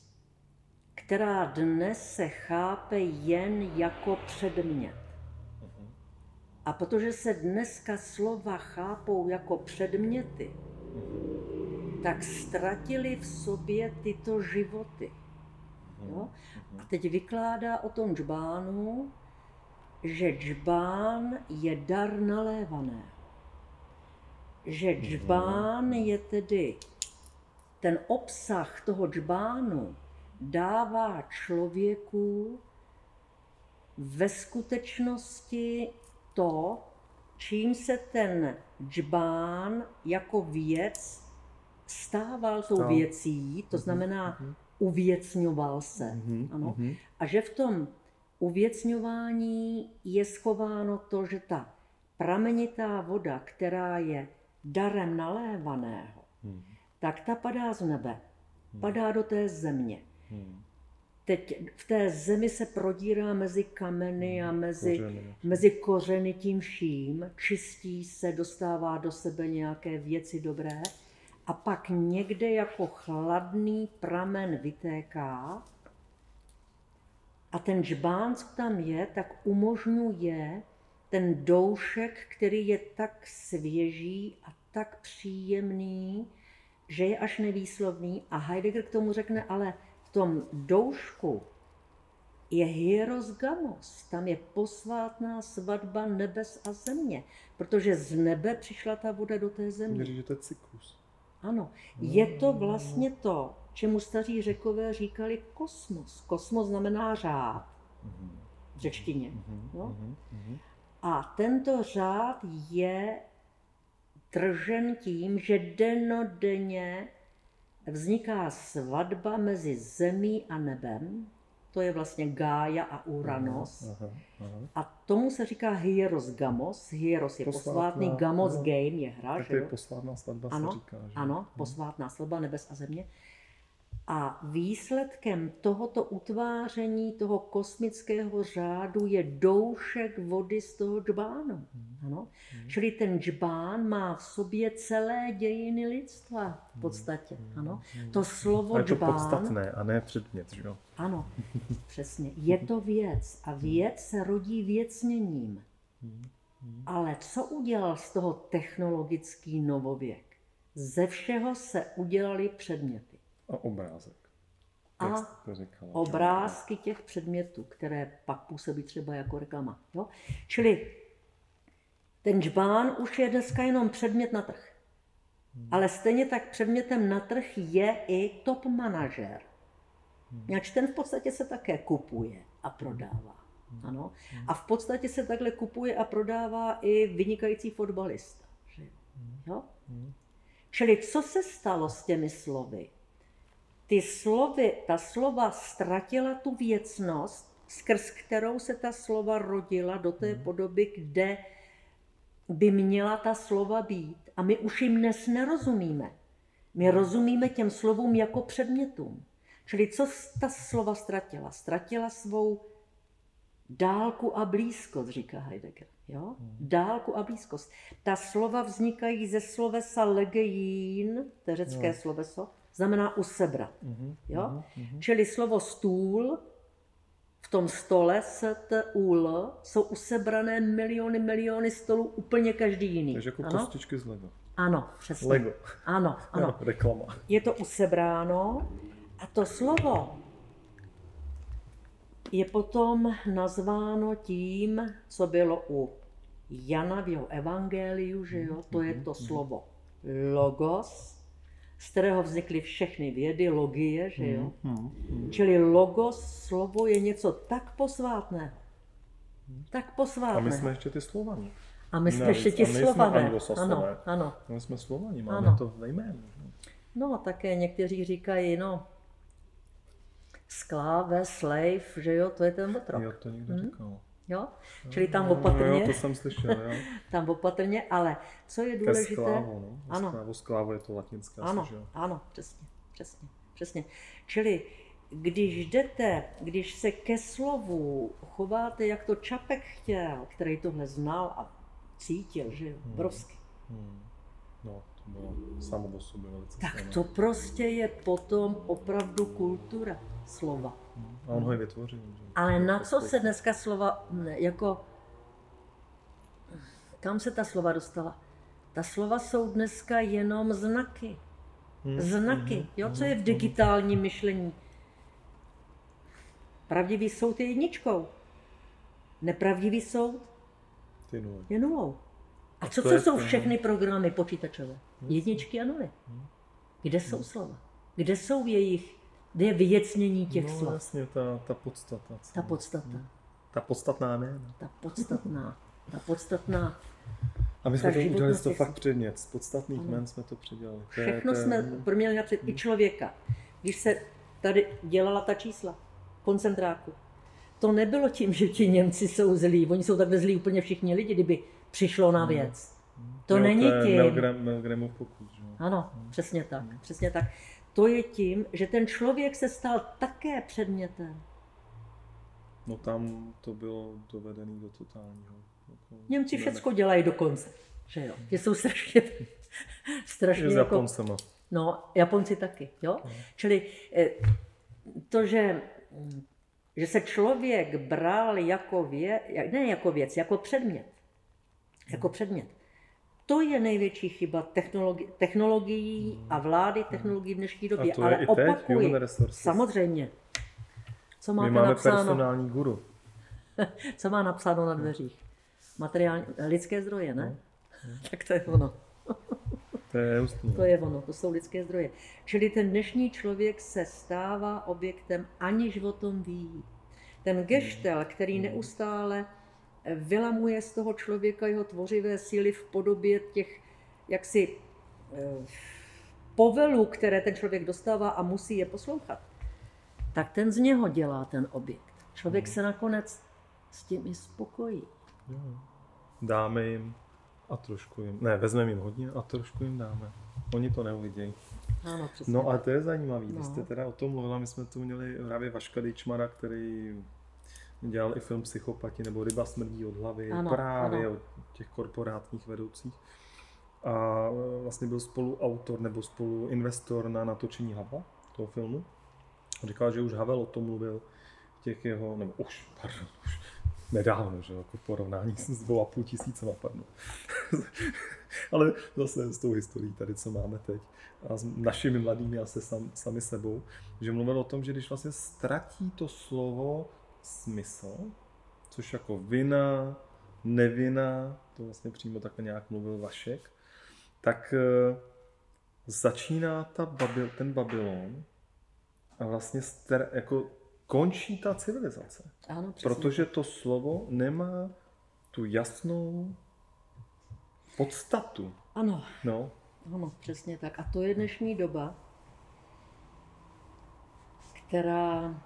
která dnes se chápe jen jako předmět. A protože se dneska slova chápou jako předměty, tak ztratili v sobě tyto životy. Jo? A teď vykládá o tom džbánu, že džbán je dar nalévané. Že džbán je tedy, ten obsah toho džbánu dává člověku ve skutečnosti to, čím se ten džbán jako věc stával tou věcí, to znamená uvěcňoval se. Ano. A že v tom uvěcňování je schováno to, že ta pramenitá voda, která je darem nalévaného, tak ta padá z nebe, padá do té země. Teď v té zemi se prodírá mezi kameny a mezi kořeny tím vším, čistí se, dostává do sebe nějaké věci dobré a pak někde jako chladný pramen vytéká a ten džbán, co tam je, tak umožňuje ten doušek, který je tak svěží a tak příjemný, že je až nevýslovný. A Heidegger k tomu řekne, ale v tom doušku je hieros gamos, tam je posvátná svatba nebes a země, protože z nebe přišla ta voda do té země. Že to je cyklus. Ano, je to vlastně to, čemu staří Řekové říkali kosmos. Kosmos znamená řád v řečtině. No? A tento řád je držen tím, že dennodenně vzniká svatba mezi zemí a nebem. To je vlastně Gája a Uranos. A tomu se říká hieros gamos. Hieros je posvátný, gamos game je hra. Tak to je posvátná svatba, ano, se říká. Že? Ano, posvátná svatba nebes a země. A výsledkem tohoto utváření, toho kosmického řádu je doušek vody z toho džbánu. Ano? Čili ten džbán má v sobě celé dějiny lidstva v podstatě. Ano? To slovo je to džbán... podstatné a ne předmět, že jo? Ano, přesně. Je to věc a věc se rodí věcněním. Ale co udělal z toho technologický novověk? Ze všeho se udělali předměty. A obrázek. A obrázky těch předmětů, které pak působí třeba jako reklama. Jo? Čili ten džbán už je dneska jenom předmět na trh. Ale stejně tak předmětem na trh je i top manažer. Ač ten v podstatě se také kupuje a prodává. Ano? A v podstatě se takhle kupuje a prodává i vynikající fotbalista. Jo? Čili co se stalo s těmi slovy? Ta slova ztratila tu věcnost, skrz kterou se ta slova rodila do té podoby, kde by měla ta slova být. A my už jim dnes nerozumíme. My rozumíme těm slovům jako předmětům. Čili co ta slova ztratila? Ztratila svou dálku a blízkost, říká Heidegger. Jo? Dálku a blízkost. Ta slova vznikají ze slovesa legejín, to je řecké sloveso, znamená usebrat. Jo? Čili slovo stůl, v tom stole st-ul, jsou usebrané miliony stolů, úplně každý jiný. Takže jako kostičky z Lego. Ano, přesně. Lego. Ano. Reklama. Je to usebráno a to slovo je potom nazváno tím, co bylo u Jana v jeho evangeliu, že jo? To je to slovo logos, z kterého vznikly všechny vědy, logie, že jo? Čili logos, slovo je něco tak posvátného. Tak posvátného. A my jsme ještě ty Slovani. A my jsme ještě ti Slované. Ano. My jsme Slovani, máme to ve jménu. No a také někteří říkají, skláve, slave, že jo, to je ten otrok. Jo, to někdo říkal. Jo? Čili tam opatrně. Jo, to jsem slyšel, jo. Tam opatrně, ale co je důležité... Sklávo, no. Ano. Sklávo je to latinská složka. Ano, přesně. Čili když se ke slovu chováte, jak to Čapek chtěl, který tohle znal a cítil, že jo, obrovsky. No, to bylo samo o sobě velice. Tak to prostě je potom opravdu kultura slova. A on ho i vytvořil. Že? Ale na co se dneska slova, jako, kam se ta slova dostala? Ta slova jsou dneska jenom znaky. Znaky, jo, co je v digitálním myšlení. Pravdivý soud je jedničkou. Nepravdivý soud je nulou. A co jsou všechny programy počítačové? Jedničky a nuly. Kde jsou slova? Kde jsou kde je vyjecnění těch slov? Vlastně ta podstata. Ta podstata. Ta podstatná ne. Ta podstatná Ta podstatná. A my jsme to udělali to fakt předmět. Z podstatných jmen jsme to předělali. Všechno jsme proměnili napřed i člověka. Když se tady dělala ta čísla koncentráku, to nebylo tím, že ti Němci jsou zlí. Oni jsou takhle zlí úplně všichni lidi, kdyby přišlo na věc. To není tím. Milgramův pokud, že? Ano, přesně tak, přesně tak. To je tím, že ten člověk se stal také předmětem. No tam to bylo dovedený do totálního. Němci všecko dělají dokonce, že jo? Že jsou strašně s Japoncema. No, Japonci taky, jo? Čili to, že se člověk bral jako věc, jako předmět. Jako předmět. To je největší chyba technologií a vlády technologií v dnešní době. A to je ale i opakuji, samozřejmě. Co máte my máme napsáno? Personální guru. Co má napsáno na dveřích? Lidské zdroje, ne? Tak to je ono. To je hustý. To je ono, to jsou lidské zdroje. Čili ten dnešní člověk se stává objektem, aniž o tom ví. Ten geštel, který neustále vylamuje z toho člověka jeho tvořivé síly v podobě těch jaksi povelů, které ten člověk dostává a musí je poslouchat, tak ten z něho dělá ten objekt. Člověk se nakonec s tím i spokojí. Dáme jim a trošku jim, ne, vezmeme jim hodně a trošku jim dáme. Oni to neuvidějí. Ano, přesně. No a to je zajímavý, když jste teda o tom mluvila, my jsme tu měli právě Vaška Dejčmara, který dělal i film Psychopati nebo Ryba smrdí od hlavy, právě o těch korporátních vedoucích. A vlastně byl spoluautor nebo spoluinvestor na natočení Havla, toho filmu. Říkal, že už Havel o tom mluvil v těch jeho, nebo už nedávno, že jako porovnání s 2,5 tisícema, pardon. Ale zase s tou historií tady, co máme teď a s našimi mladými a se sami sebou, že mluvil o tom, že když vlastně ztratí to slovo smysl, což jako vina, nevina, to vlastně přímo takhle nějak mluvil Vašek, tak začíná ten Babylon a vlastně jako končí ta civilizace. Ano, protože to slovo nemá tu jasnou podstatu. Ano. No. Ano, přesně tak. A to je dnešní doba, která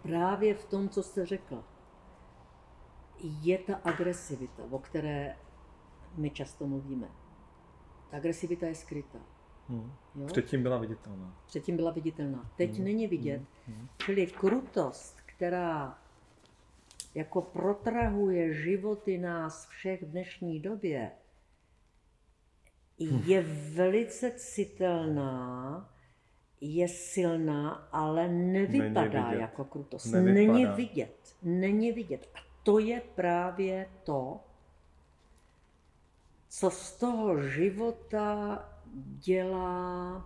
právě v tom, co jste řekla, je ta agresivita, o které my často mluvíme. Ta agresivita je skrytá. Jo? Předtím byla viditelná. Předtím byla viditelná. Teď není vidět. Čili krutost, která jako protrahuje životy nás všech v dnešní době, je velice citelná, je silná, ale nevypadá jako krutost. Není vidět. A to je právě to, co z toho života dělá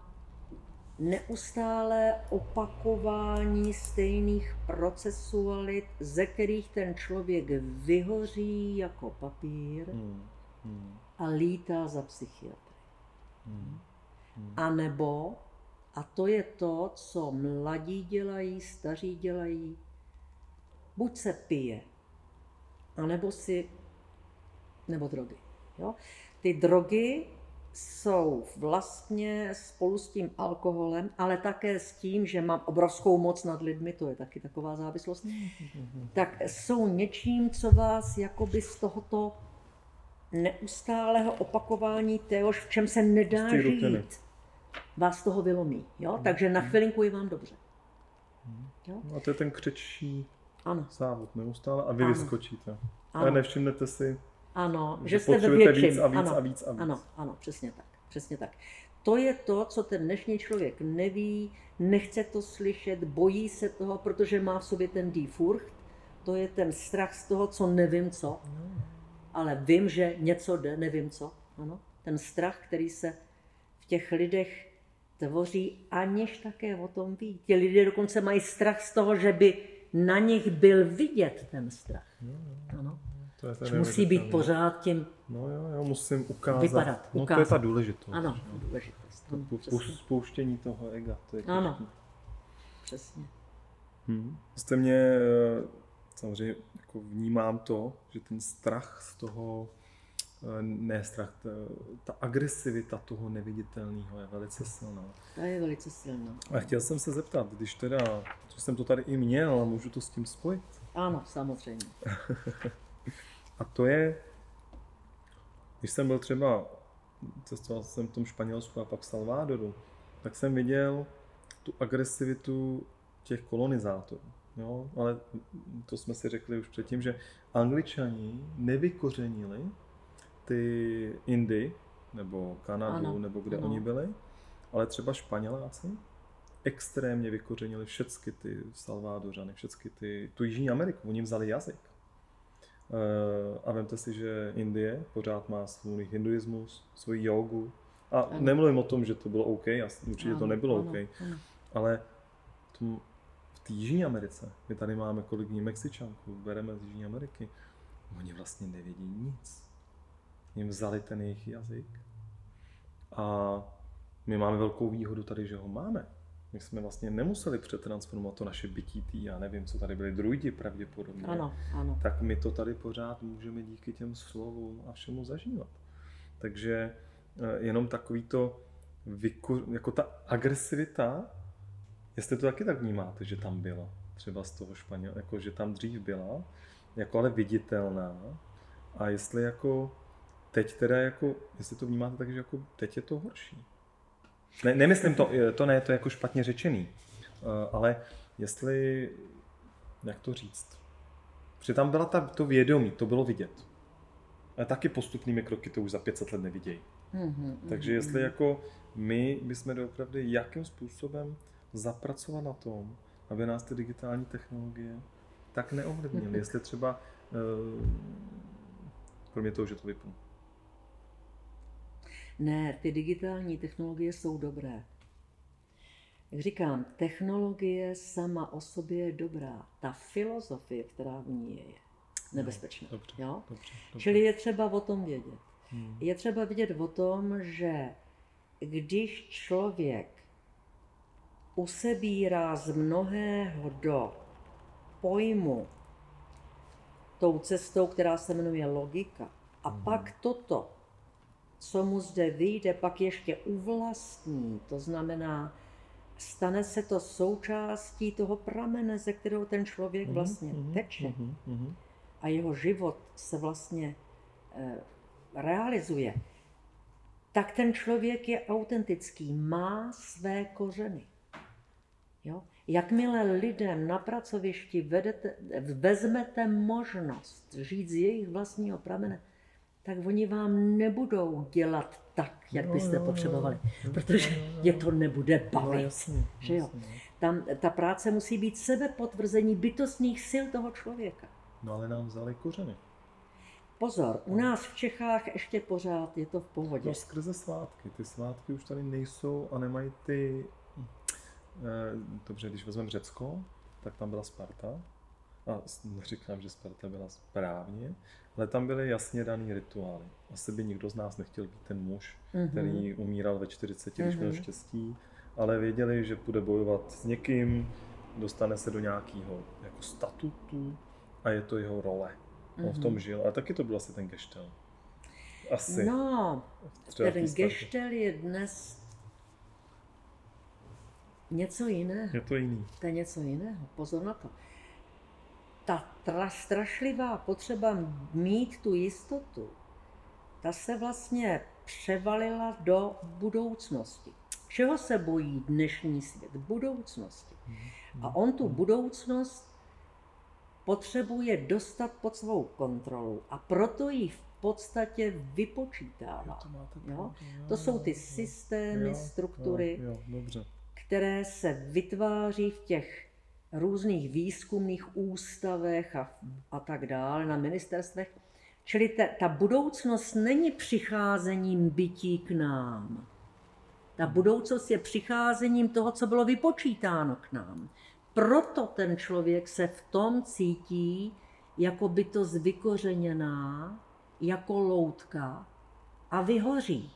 neustále opakování stejných procesualit, ze kterých ten člověk vyhoří jako papír a lítá za psychiatry. A nebo, a to je to, co mladí dělají, staří dělají, buď se pije, nebo drogy. Jo? Ty drogy jsou vlastně spolu s tím alkoholem, ale také s tím, že mám obrovskou moc nad lidmi, to je taky taková závislost, tak jsou něčím, co vás jakoby z tohoto neustálého opakování téhož, v čem se nedá žít, vás toho vylomí. Jo? Takže na chvilinku je vám dobře. Jo? A to je ten křečší závod neustále a vy vyskočíte. Ano. Ale nevšimnete si, že jste ve větším. Víc a víc a víc. Ano, přesně tak. To je to, co ten dnešní člověk neví, nechce to slyšet, bojí se toho, protože má v sobě ten die Furcht, to je ten strach z toho, co nevím co, ale vím, že něco jde, nevím co. Ano? Ten strach, který se v těch lidech tvoří, aniž také o tom ví. Ti lidé dokonce mají strach z toho, že by na nich byl vidět ten strach. Ano. To musí být pořád tím musím ukázat. Vypadat. To je ta důležitost. Ano, důležitost. Spouštění toho ega. To je ano, přesně. Jste mě samozřejmě jako vnímám to, že ten strach z toho, ne strach, ta agresivita toho neviditelného je velice silná. To je velice silná. A chtěl jsem se zeptat, když teda, že jsem to tady i měl, můžu to s tím spojit? Ano, samozřejmě. A to je, když jsem byl třeba, cestoval jsem v tom Španělsku a pak v Salvadoru, tak jsem viděl tu agresivitu těch kolonizátorů. Jo? Ale to jsme si řekli už předtím, že Angličani nevykořenili ty Indy, nebo Kanadu, ano, nebo kde ano. oni byli, ale třeba Španěláci extrémně vykořenili všechny ty Salvadořany, všechny tu Jižní Ameriku, oni vzali jazyk. A vemte si, že Indie pořád má svůj hinduismus, svoji jogu. A ano. Nemluvím o tom, že to bylo OK, určitě to nebylo OK, ale v té Jižní Americe, my tady máme kolik dní Mexičanků, bereme z Jižní Ameriky, oni vlastně nevědí nic. Jim vzali ten jejich jazyk a my máme velkou výhodu tady, že ho máme. My jsme vlastně nemuseli přetransformovat to naše bytí, já nevím, co tady byli druidi pravděpodobně. Ano, ano. Tak my to tady pořád můžeme díky těm slovům a všemu zažívat. Takže jenom takový to, jako ta agresivita, jestli to taky tak vnímáte, že tam byla, třeba z toho Španěl, jako že tam dřív byla, jako ale viditelná, a jestli jako teď teda jako, jestli to vnímáte tak, že jako teď je to horší. Ne, nemyslím to je jako špatně řečený, ale jestli, jak to říct, protože tam byla to vědomí, to bylo vidět. Ale taky postupnými kroky to už za 500 let nevidějí. Takže jestli jako my bychom doopravdy jakým způsobem zapracovat na tom, aby nás ty digitální technologie tak neovlivnily. Jestli třeba, kromě toho, že to vypnu. Ne, ty digitální technologie jsou dobré. Jak říkám, technologie sama o sobě je dobrá. Ta filozofie, která v ní je nebezpečná. Dobře. Čili je třeba o tom vědět. Je třeba vědět o tom, že když člověk usebírá z mnohého do pojmu tou cestou, která se jmenuje logika, a pak toto, co mu zde vyjde, pak ještě uvlastní, to znamená, stane se to součástí toho pramene, ze kterého ten člověk vlastně teče a jeho život se vlastně realizuje, tak ten člověk je autentický, má své kořeny. Jo? Jakmile lidem na pracovišti vezmete možnost žít z jejich vlastního pramene, tak oni vám nebudou dělat tak, jak byste potřebovali, protože je to nebude bavit. Že jo? Tam ta práce musí být sebepotvrzení bytostných sil toho člověka. No ale nám vzali kořeny. Pozor, u nás v Čechách ještě pořád je to v pohodě. No skrze svátky. Ty svátky už tady nejsou a nemají ty... Dobře, když vezmeme Řecko, tak tam byla Sparta. A neříkám, že Sparta byla správně, ale tam byly jasně daný rituály. Asi by nikdo z nás nechtěl být ten muž, který umíral ve 40, když měl štěstí, ale věděli, že půjde bojovat s někým, dostane se do nějakého jako statutu a je to jeho role. On v tom žil, a taky to byl asi ten geštel. Asi. No, ten geštel je dnes něco jiného. Je to jiný. To je něco jiného, pozor na to. Ta strašlivá potřeba mít tu jistotu, ta se vlastně převalila do budoucnosti. Čeho se bojí dnešní svět? Budoucnosti. A on tu budoucnost potřebuje dostat pod svou kontrolu a proto ji v podstatě vypočítává. Jo? To jsou ty systémy, struktury, které se vytváří v těch různých výzkumných ústavech a tak dále, na ministerstvech. Čili ta budoucnost není přicházením bytí k nám. Ta budoucnost je přicházením toho, co bylo vypočítáno k nám. Proto ten člověk se v tom cítí jako bytost vykořeněná, jako loutka a vyhoří.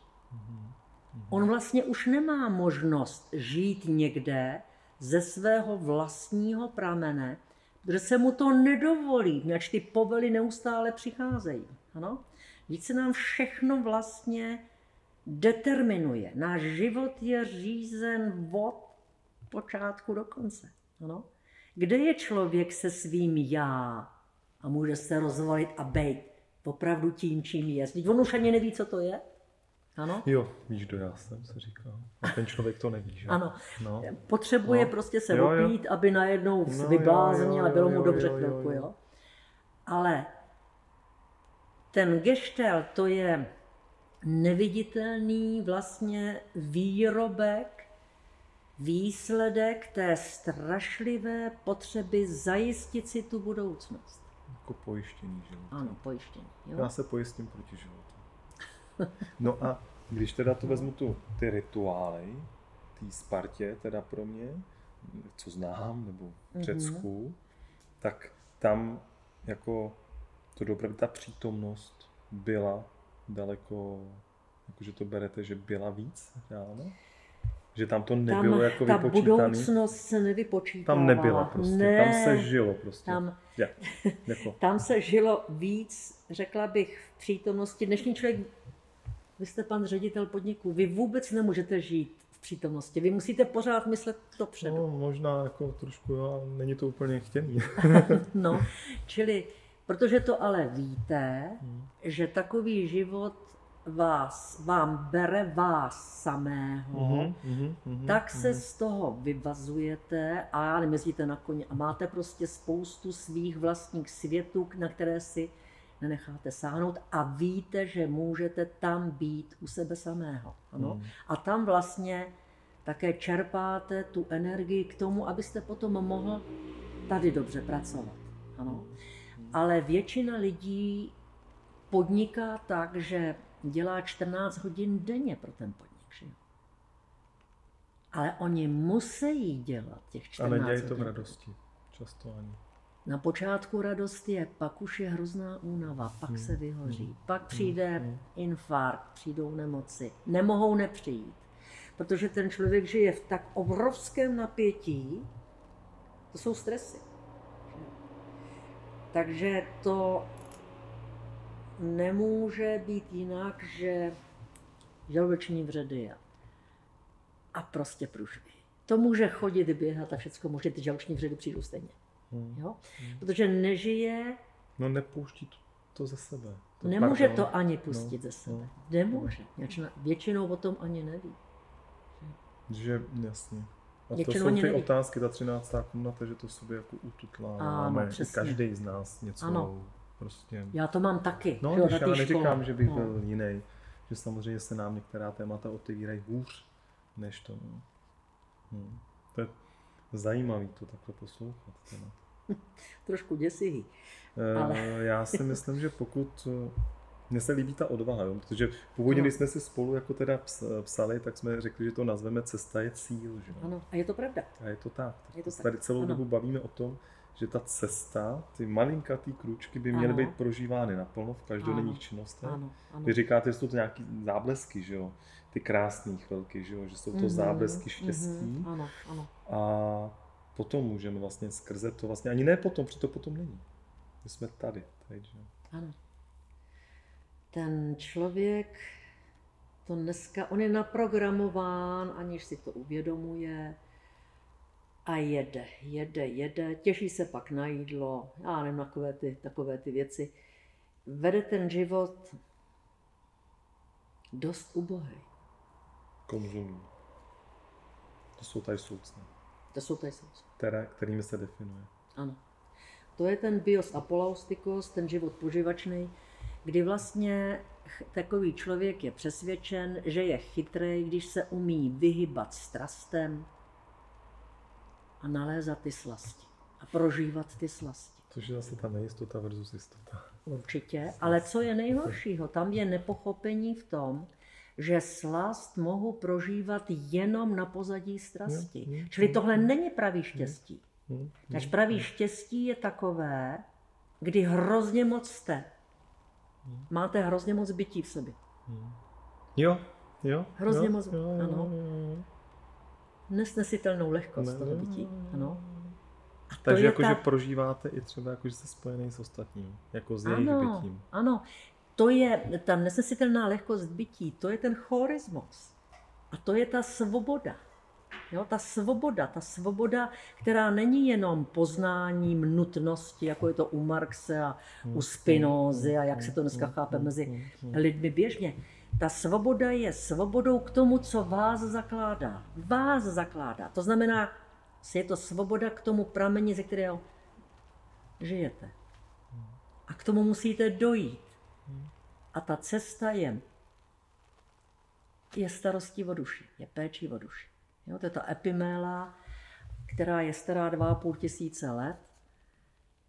On vlastně už nemá možnost žít někde ze svého vlastního pramene, Protože se mu to nedovolí, ač ty povely neustále přicházejí. Ano? Víc se nám všechno vlastně determinuje. Náš život je řízen od počátku do konce. Ano? Kde je člověk se svým já a může se rozvolit a být opravdu tím, čím je? Vždyť on už ani neví, co to je. Ano? Jo, víš, kdo já jsem, se říká. A ten člověk to neví, že? Ano. No. Potřebuje prostě se opít, aby najednou vybláznil a bylo mu dobře chvilku. Jo? Ale ten geštel, to je neviditelný vlastně výrobek, výsledek té strašlivé potřeby zajistit si tu budoucnost. Jako pojištění života. Ano, pojištění. Jo? Já se pojistím proti životu. No a když teda to vezmu ty rituály, té Spartě teda pro mě, co znám, nebo v Řecku, tak tam jako to opravdu ta přítomnost byla daleko, jakože to berete, že byla víc reálně? Že tam to nebylo tam jako ta vypočítaný? Ta budoucnost se nevypočítala. Tam nebyla prostě, ne, tam se žilo prostě. Tam se žilo víc, řekla bych, v přítomnosti. Dnešní člověk, vy jste pan ředitel podniku, vy vůbec nemůžete žít v přítomnosti. Vy musíte pořád myslet dopředu. No, možná jako trošku, jo, není to úplně chtěný. No, čili, protože to ale víte, že takový život vám bere vás samého, tak se z toho vyvazujete a jezdíte na koni a máte prostě spoustu svých vlastních světů, na které si nenecháte sáhnout a víte, že můžete tam být u sebe samého. Ano? A tam vlastně také čerpáte tu energii k tomu, abyste potom mohl tady dobře pracovat. Ano? Ale většina lidí podniká tak, že dělá 14 hodin denně pro ten podnik. Že? Ale oni musí dělat těch 14 hodin. A nedělají to v radosti. Často ani. Na počátku radost je, pak už je hrozná únava, pak se vyhoří, pak přijde infarkt, přijdou nemoci, nemohou nepřijít. Protože ten člověk žije v tak obrovském napětí, to jsou stresy. Takže to nemůže být jinak, že žaludeční vředy a prostě průšvy. To může chodit, běhat a všechno může, ty žaludeční vředy přijdou stejně. Jo? Protože nežije... No nepouští to ze sebe. Nemůže to ani pustit ze sebe. Nemůže. Většinou o tom ani neví. Že jasně. A většinou to jsou ty neví. otázky, ta 13. komnata, že to v sobě jako ututláváme. Každý z nás něco. Ano. Prostě. Já to mám taky. No, když já neříkám, že bych byl jiný. Že samozřejmě se nám některá témata otevírají hůř, než to. To je zajímavý to takhle poslouchat. Teda. Trošku děsivý. Ale... Já si myslím, že pokud... Mně se líbí ta odvaha, jo? Protože původně, když jsme si spolu jako teda psali, tak jsme řekli, že to nazveme cesta je cíl. Že? Ano, a je to pravda. A je to tak. Je to tak. Tady celou dobu bavíme o tom, že ta cesta, ty malinkatý krůčky by měly být prožívány naplno v každodenních činnostech. Vy říkáte, že jsou to nějaký záblesky, že jo? Ty krásné chvilky, že jo? Že jsou to záblesky štěstí. Ano. A potom můžeme vlastně skrze to vlastně, ani ne potom, protože to potom není. My jsme tady že jo? Ano. Ten člověk, to dneska, on je naprogramován, aniž si to uvědomuje a jede, těší se pak na jídlo, já nevím, takové ty věci. Vede ten život dost ubohý. Konzumní. To jsou tady soucny. Kterými se definuje. Ano. To je ten bios apolaustikos, ten život poživačný, kdy vlastně takový člověk je přesvědčen, že je chytrý, když se umí vyhybat strastem a nalézat ty slasti a prožívat ty slasti. Což je zase ta nejistota versus jistota. Určitě, ale co je nejhoršího, tam je nepochopení v tom, že slast mohu prožívat jenom na pozadí strasti. Čili tohle není pravý štěstí. Takže pravý štěstí je takové, kdy hrozně moc jste. Máte hrozně moc bytí v sobě. Jo. Hrozně moc, ano. Nesnesitelnou lehkost toho bytí, ano. Takže jakože prožíváte i třeba, jakože jste spojený s ostatním, jako s jejich bytím. Ano, to je ta nesnesitelná lehkost bytí, to je ten chorismos. A to je ta svoboda. Jo, ta svoboda, která není jenom poznáním nutnosti, jako je to u Marxe a u Spinozy a jak se to dneska chápe mezi lidmi běžně. Ta svoboda je svobodou k tomu, co vás zakládá. Vás zakládá. To znamená, je to svoboda k tomu prameni, ze kterého žijete. A k tomu musíte dojít. A ta cesta je starostí o duši, je péčí o duši. Jo, to je ta epiméla, která je stará 2,5 tisíce let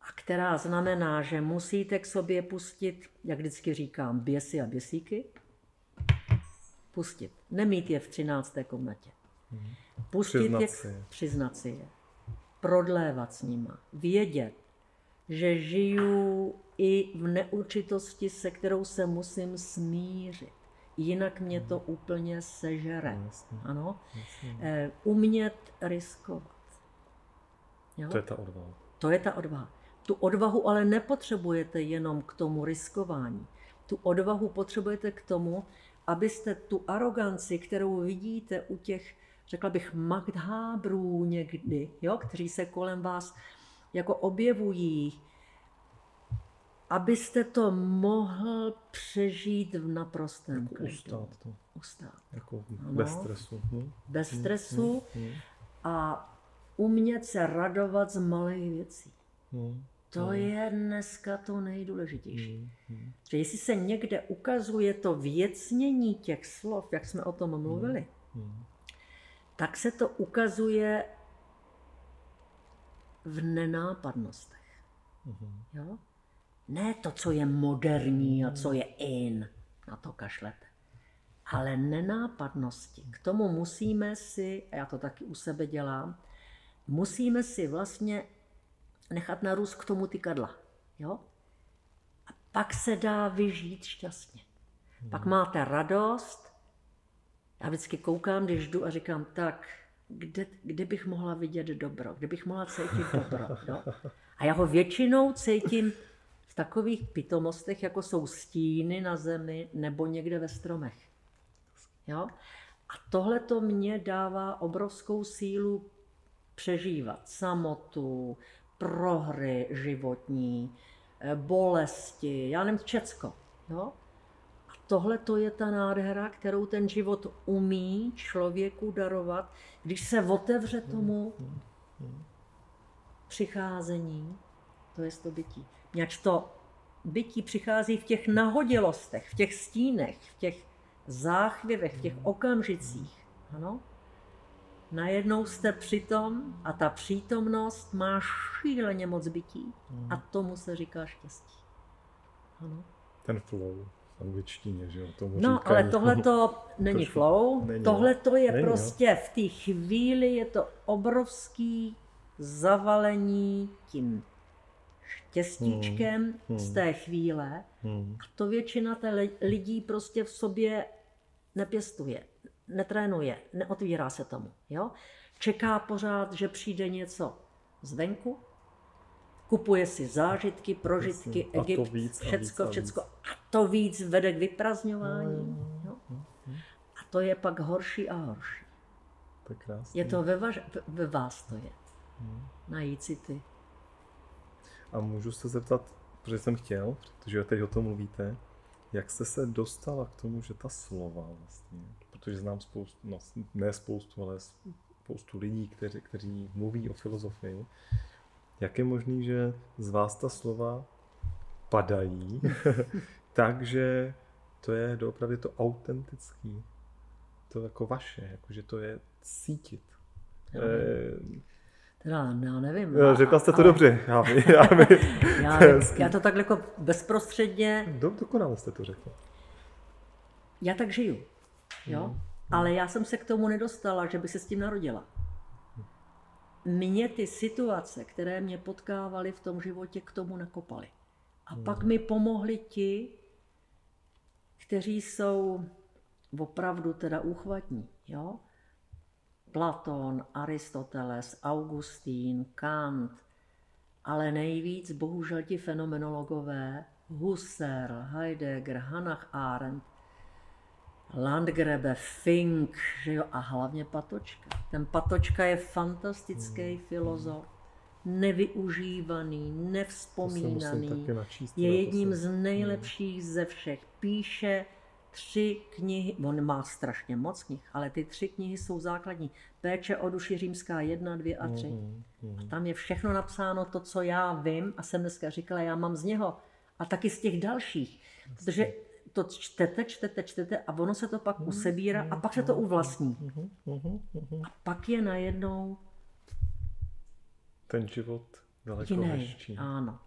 a která znamená, že musíte k sobě pustit, jak vždycky říkám, běsy a běsíky. Pustit. Nemít je v 13. komnatě. Pustit přiznat si je. Prodlévat s nima. Vědět, že žiju i v neurčitosti, se kterou se musím smířit. Jinak mě to úplně sežere. Ano? Umět riskovat. Jo? To je ta odvaha. To je ta odvaha. Tu odvahu ale nepotřebujete jenom k tomu riskování. Tu odvahu potřebujete k tomu, abyste tu aroganci, kterou vidíte u těch, řekla bych, magdhábrů někdy, jo, kteří se kolem vás jako objevují, abyste to mohl přežít v naprostém klidu. Ustát. Jako bez stresu. Bez stresu a umět se radovat z malých věcí. To je dneska to nejdůležitější. Že jestli se někde ukazuje to věcnění těch slov, jak jsme o tom mluvili, tak se to ukazuje v nenápadnostech. Jo? Ne to, co je moderní a co je in, na to kašlete. Ale nenápadnosti. K tomu musíme si, a já to taky u sebe dělám, musíme si vlastně nechat narůst k tomu tykadla. Jo? A pak se dá vyžít šťastně. Pak máte radost. Já vždycky koukám, když jdu a říkám, tak, kde bych mohla vidět dobro? Kde bych mohla cítit dobro? Jo? A já ho většinou cítím v takových pitomostech, jako jsou stíny na zemi nebo někde ve stromech. Jo? A tohle to mě dává obrovskou sílu přežívat samotu, prohry životní, bolesti, já nevím, všecko. Jo? A tohle to je ta nádhera, kterou ten život umí člověku darovat, když se otevře tomu přicházení, to je to bytí. Měč to bytí přichází v těch nahodilostech, v těch stínech, v těch záchvěvech, v těch okamžicích. Ano? Najednou jste přitom a ta přítomnost má šíleně moc bytí a tomu se říká štěstí. Ano? Ten flow v angličtině, že jo? Tomu no, říkají. Ale tohle to není flow, tohle to je prostě v té chvíli je to obrovský zavalení tím štěstíčkem z té chvíle a to většina lidí prostě v sobě nepěstuje, netrénuje, neotvírá se tomu. Jo? Čeká pořád, že přijde něco zvenku, kupuje si zážitky, prožitky, Egypt, všecko. A to víc vede k vyprazňování. Jo? A to je pak horší a horší. To je krásný. Je to ve vás to je. Najít si ty. A můžu se zeptat, protože jsem chtěl, protože teď o tom mluvíte, jak jste se dostala k tomu, že ta slova vlastně, protože znám spoustu, no ne spoustu, ale spoustu lidí, kteří mluví o filozofii, jak je možný, že z vás ta slova padají, takže to je doopravdy to autentický, to jako vaše, jakože to je cítit. Teda, já nevím. Řekla jste to dobře. Já to takhle jako bezprostředně... Dokonale jste to řekla. Já tak žiju. Jo? Ale já jsem se k tomu nedostala, že by se s tím narodila. Mě ty situace, které mě potkávaly v tom životě, k tomu nakopaly. A pak mi pomohli ti, kteří jsou opravdu teda úchvatní. Jo? Platon, Aristoteles, Augustín, Kant, Ale nejvíc bohužel ti fenomenologové, Husserl, Heidegger, Hannah Arendt, Landgrebe, Fink, že jo, a hlavně Patočka. Ten Patočka je fantastický filozof, nevyužívaný, nevzpomínaný, je jedním z nejlepších ze všech. Píše 3 knihy, on má strašně moc knih, ale ty 3 knihy jsou základní. Péče o duši římská 1, 2 a 3. A tam je všechno napsáno to, co já vím a jsem dneska říkala, já mám z něho a taky z těch dalších. Protože to čtete a ono se to pak usebírá a pak se to uvlastní. A pak je najednou ten život daleko jiný. hezčí. Ano,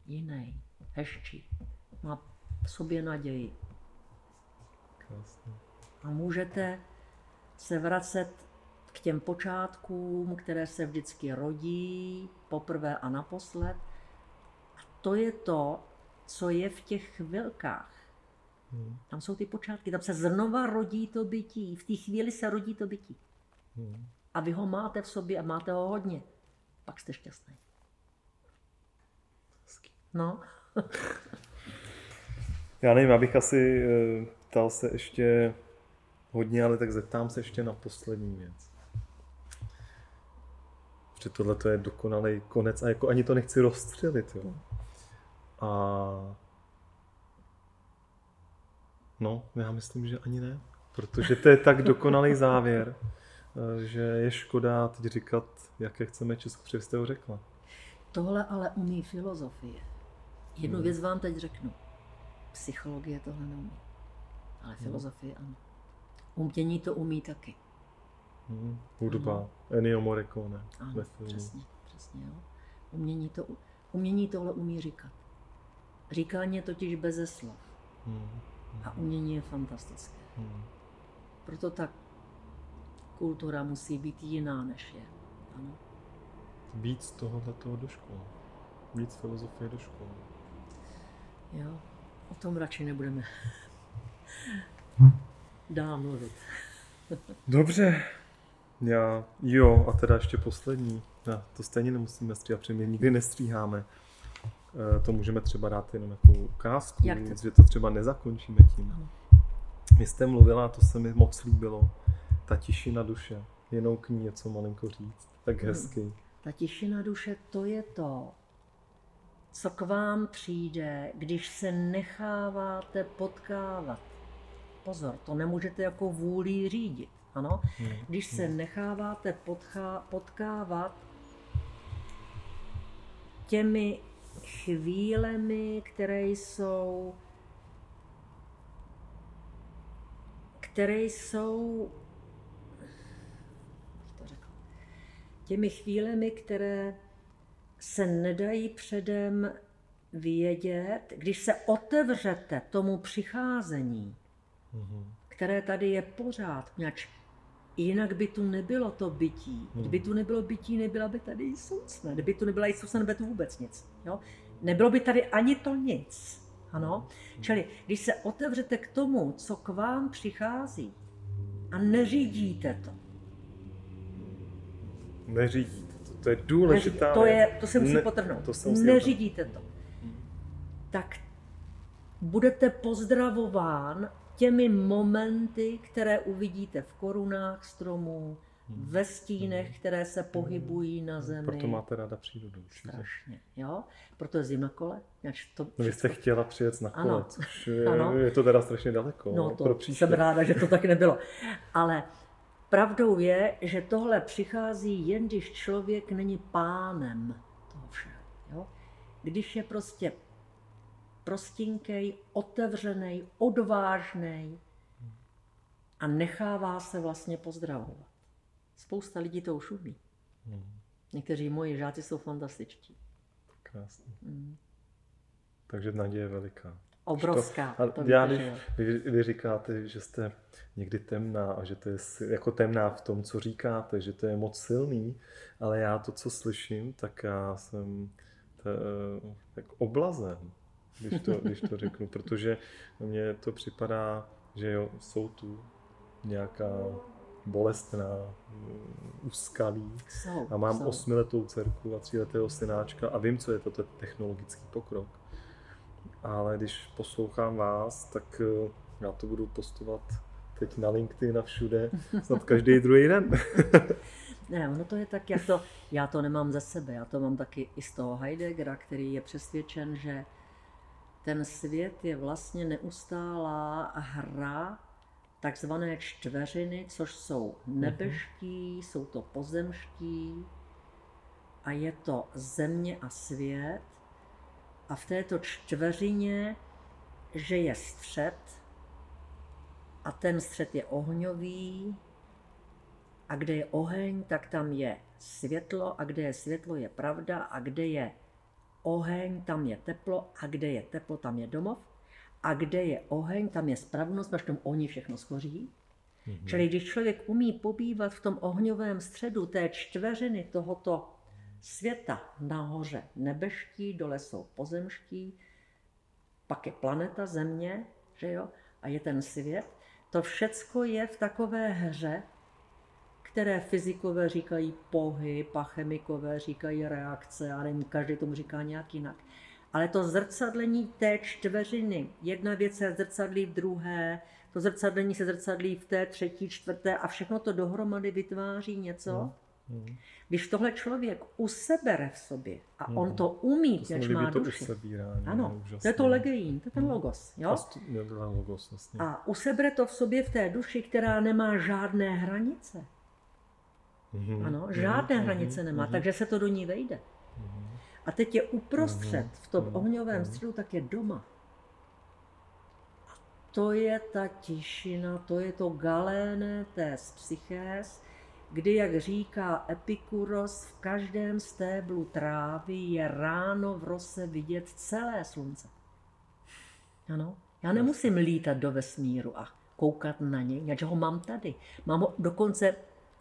jiný, hezčí. Má v sobě naději. Krásně. A můžete se vracet k těm počátkům, které se vždycky rodí poprvé a naposled. A to je to, co je v těch chvilkách. Tam jsou ty počátky, tam se znova rodí to bytí. V té chvíli se rodí to bytí. A vy ho máte v sobě a máte ho hodně. Pak jste šťastný. No. Já nevím, abych asi ptal se ještě hodně, ale tak zeptám se ještě na poslední věc. Protože tohle to je dokonalý konec a jako ani to nechci rozstřelit. Jo. A no, já myslím, že ani ne. Protože to je tak dokonalý závěr, že je škoda teď říkat, jaké chceme Česko, protože jste ho řekla. Tohle ale umí filozofie. Jednu věc vám teď řeknu. Psychologie tohle neumí. Ale filozofie ano. Umění to umí taky. Hudba, Ennio Morricone. Ano, přesně. Jo. Umění tohle umí říkat. Říkání je totiž beze slov. A umění je fantastické. Proto ta kultura musí být jiná, než je. Ano. Víc tohoto do školy. Víc filozofie do školy. Jo, o tom radši nebudeme dál mluvit. Dobře. A teda ještě poslední. To stejně nemusíme stříhat, protože my nikdy nestříháme. To můžeme třeba dát jenom jako ukázku, že to třeba nezakončíme tím. Vy jste mluvila, to se mi moc líbilo, ta tišina duše. Jenom k ní něco malinko říct, tak hezky. Ta tišina duše, to je to, co k vám přijde, když se necháváte potkávat. Pozor, to nemůžete jako vůlí řídit, ano? Když se necháváte potkávat těmi chvílemi, které jsou těmi chvílemi, které se nedají předem vědět, když se otevřete tomu přicházení, které tady je pořád, jinak by tu nebylo to bytí. Kdyby tu nebylo bytí, nebyla by tady i soucna. Kdyby tu nebyla i soucna, nebylo tu vůbec nic. Jo? Nebylo by tady ani to nic. Ano? Čili když se otevřete k tomu, co k vám přichází a neřídíte to. Neřídíte to. To je důležitá to se musí podtrhnout. Neřídíte to. Tak budete pozdravován těmi momenty, které uvidíte v korunách stromů, ve stínech, které se pohybují na zemi. Proto máte ráda přírodu. Strašně, jo? Proto jezdím na kole. Vy jste chtěla přijet na kole, což je to teda strašně daleko. No to jsem ráda, že to tak nebylo. Ale pravdou je, že tohle přichází jen, když člověk není pánem toho všeho. Jo? Když je prostě prostinkej, otevřenej, odvážnej a nechává se vlastně pozdravovat. Spousta lidí to už umí. Někteří moji žáci jsou fantastičtí. Krásný. Takže naděje je veliká. Obrovská. Vy říkáte, že jste někdy temná a že to je jako temná v tom, co říkáte, že to je moc silný, ale já to, co slyším, tak já jsem tak oblazen, když to řeknu, protože mně to připadá, že jo, jsou tu nějaká bolestná, úskalí. A mám Jsou. 8letou dcerku a 3letého synáčka a vím, co je to technologický pokrok. Ale když poslouchám vás, tak já to budu postovat teď na LinkedIn a všude, snad každý druhý den. Ne, ono to je tak, já to nemám ze sebe, já to mám taky i z toho Heideggera, který je přesvědčen, že ten svět je vlastně neustálá hra takzvané čtveřiny, což jsou nebeští, jsou to pozemští a je to země a svět. A v této čtveřině, že je střed a ten střed je ohňový a kde je oheň, tak tam je světlo a kde je světlo je pravda a kde je oheň, tam je teplo a kde je teplo, tam je domov a kde je oheň, tam je spravedlnost, protože v tom ohni všechno schoří. Čili když člověk umí pobývat v tom ohňovém středu té čtveřiny tohoto světa, nahoře nebeští, dole jsou pozemští, pak je planeta Země, že jo, a je ten svět, to všecko je v takové hře, které fyzikové říkají pohyb a chemikové říkají reakce, a nevím, každý tomu říká nějak jinak. Ale to zrcadlení té čtveřiny, jedna věc se zrcadlí v druhé, to zrcadlení se zrcadlí v té třetí, čtvrté a všechno to dohromady vytváří něco. Když tohle člověk usebere v sobě a on to umí, když má duši. Ano, to je to legein, to je ten logos. Jo? A usebere to v sobě v té duši, která nemá žádné hranice. Ano, žádné hranice nemá, takže se to do ní vejde. A teď je uprostřed, v tom ohňovém středu, tak je doma. A to je ta tišina, to je to galéne tés psychés, kdy, jak říká Epikuros, v každém stéblu trávy je ráno v rose vidět celé slunce. Ano, já nemusím lítat do vesmíru a koukat na něj, protože ho mám tady. Mám ho dokonce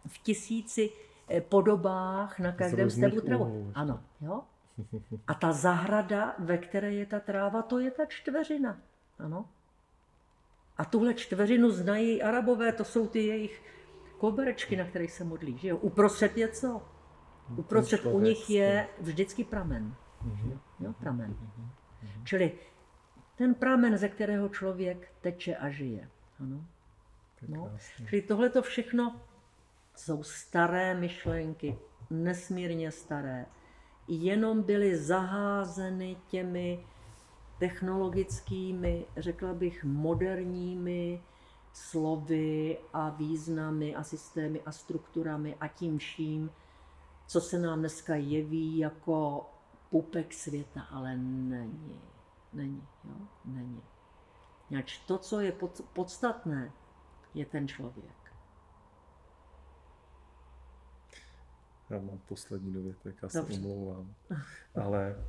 v 1000 podobách na každém stéblu travu. Ano, jo? A ta zahrada, ve které je ta tráva, to je ta čtveřina. Ano. A tuhle čtveřinu znají Arabové, to jsou ty jejich koberečky, na kterých se modlí. Že jo? Uprostřed je co? Uprostřed u nich je vždycky pramen. Jo? Pramen. Čili ten pramen, ze kterého člověk teče a žije. Ano. No. Čili tohle to všechno jsou staré myšlenky, nesmírně staré. Jenom byly zaházeny těmi technologickými, řekla bych, moderními slovy a významy a systémy a strukturami a tím vším, co se nám dneska jeví jako pupek světa, ale není. Není, jo? Není. Něč to, co je podstatné, je ten člověk. Já mám poslední dovětek, já se omlouvám. Ale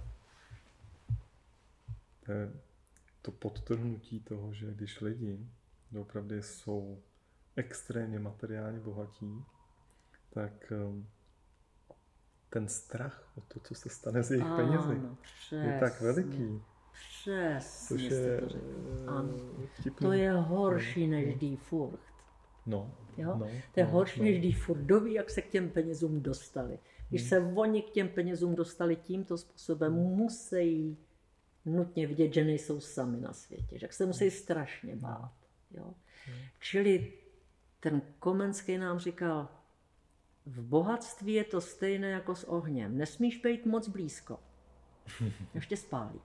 to podtrhnutí toho, že když lidi opravdu jsou extrémně materiálně bohatí, tak ten strach o to, co se stane s jejich penězi, je tak veliký. Přesně jste to řekl. Ano. To je horší než die Furcht. To je horší než die Furcht. Kdo ví, jak se k těm penězům dostali. Když se oni k těm penězům dostali tímto způsobem, musí nutně vidět, že nejsou sami na světě. Že se musí strašně bát. Jo? Čili ten Komenský nám říkal, v bohatství je to stejné jako s ohněm. Nesmíš být moc blízko. Ještě spálí.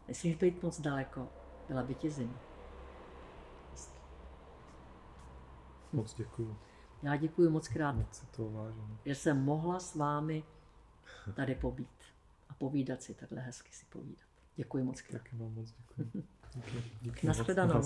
Nesmíš být moc daleko. Byla by ti zima. Moc děkuju. Já děkuji moc krát, moc si to vážím, že jsem mohla s vámi tady pobít a povídat si, takhle hezky si povídat. Děkuji moc krát. Taky vám moc děkuji. Díky. Nashledanou.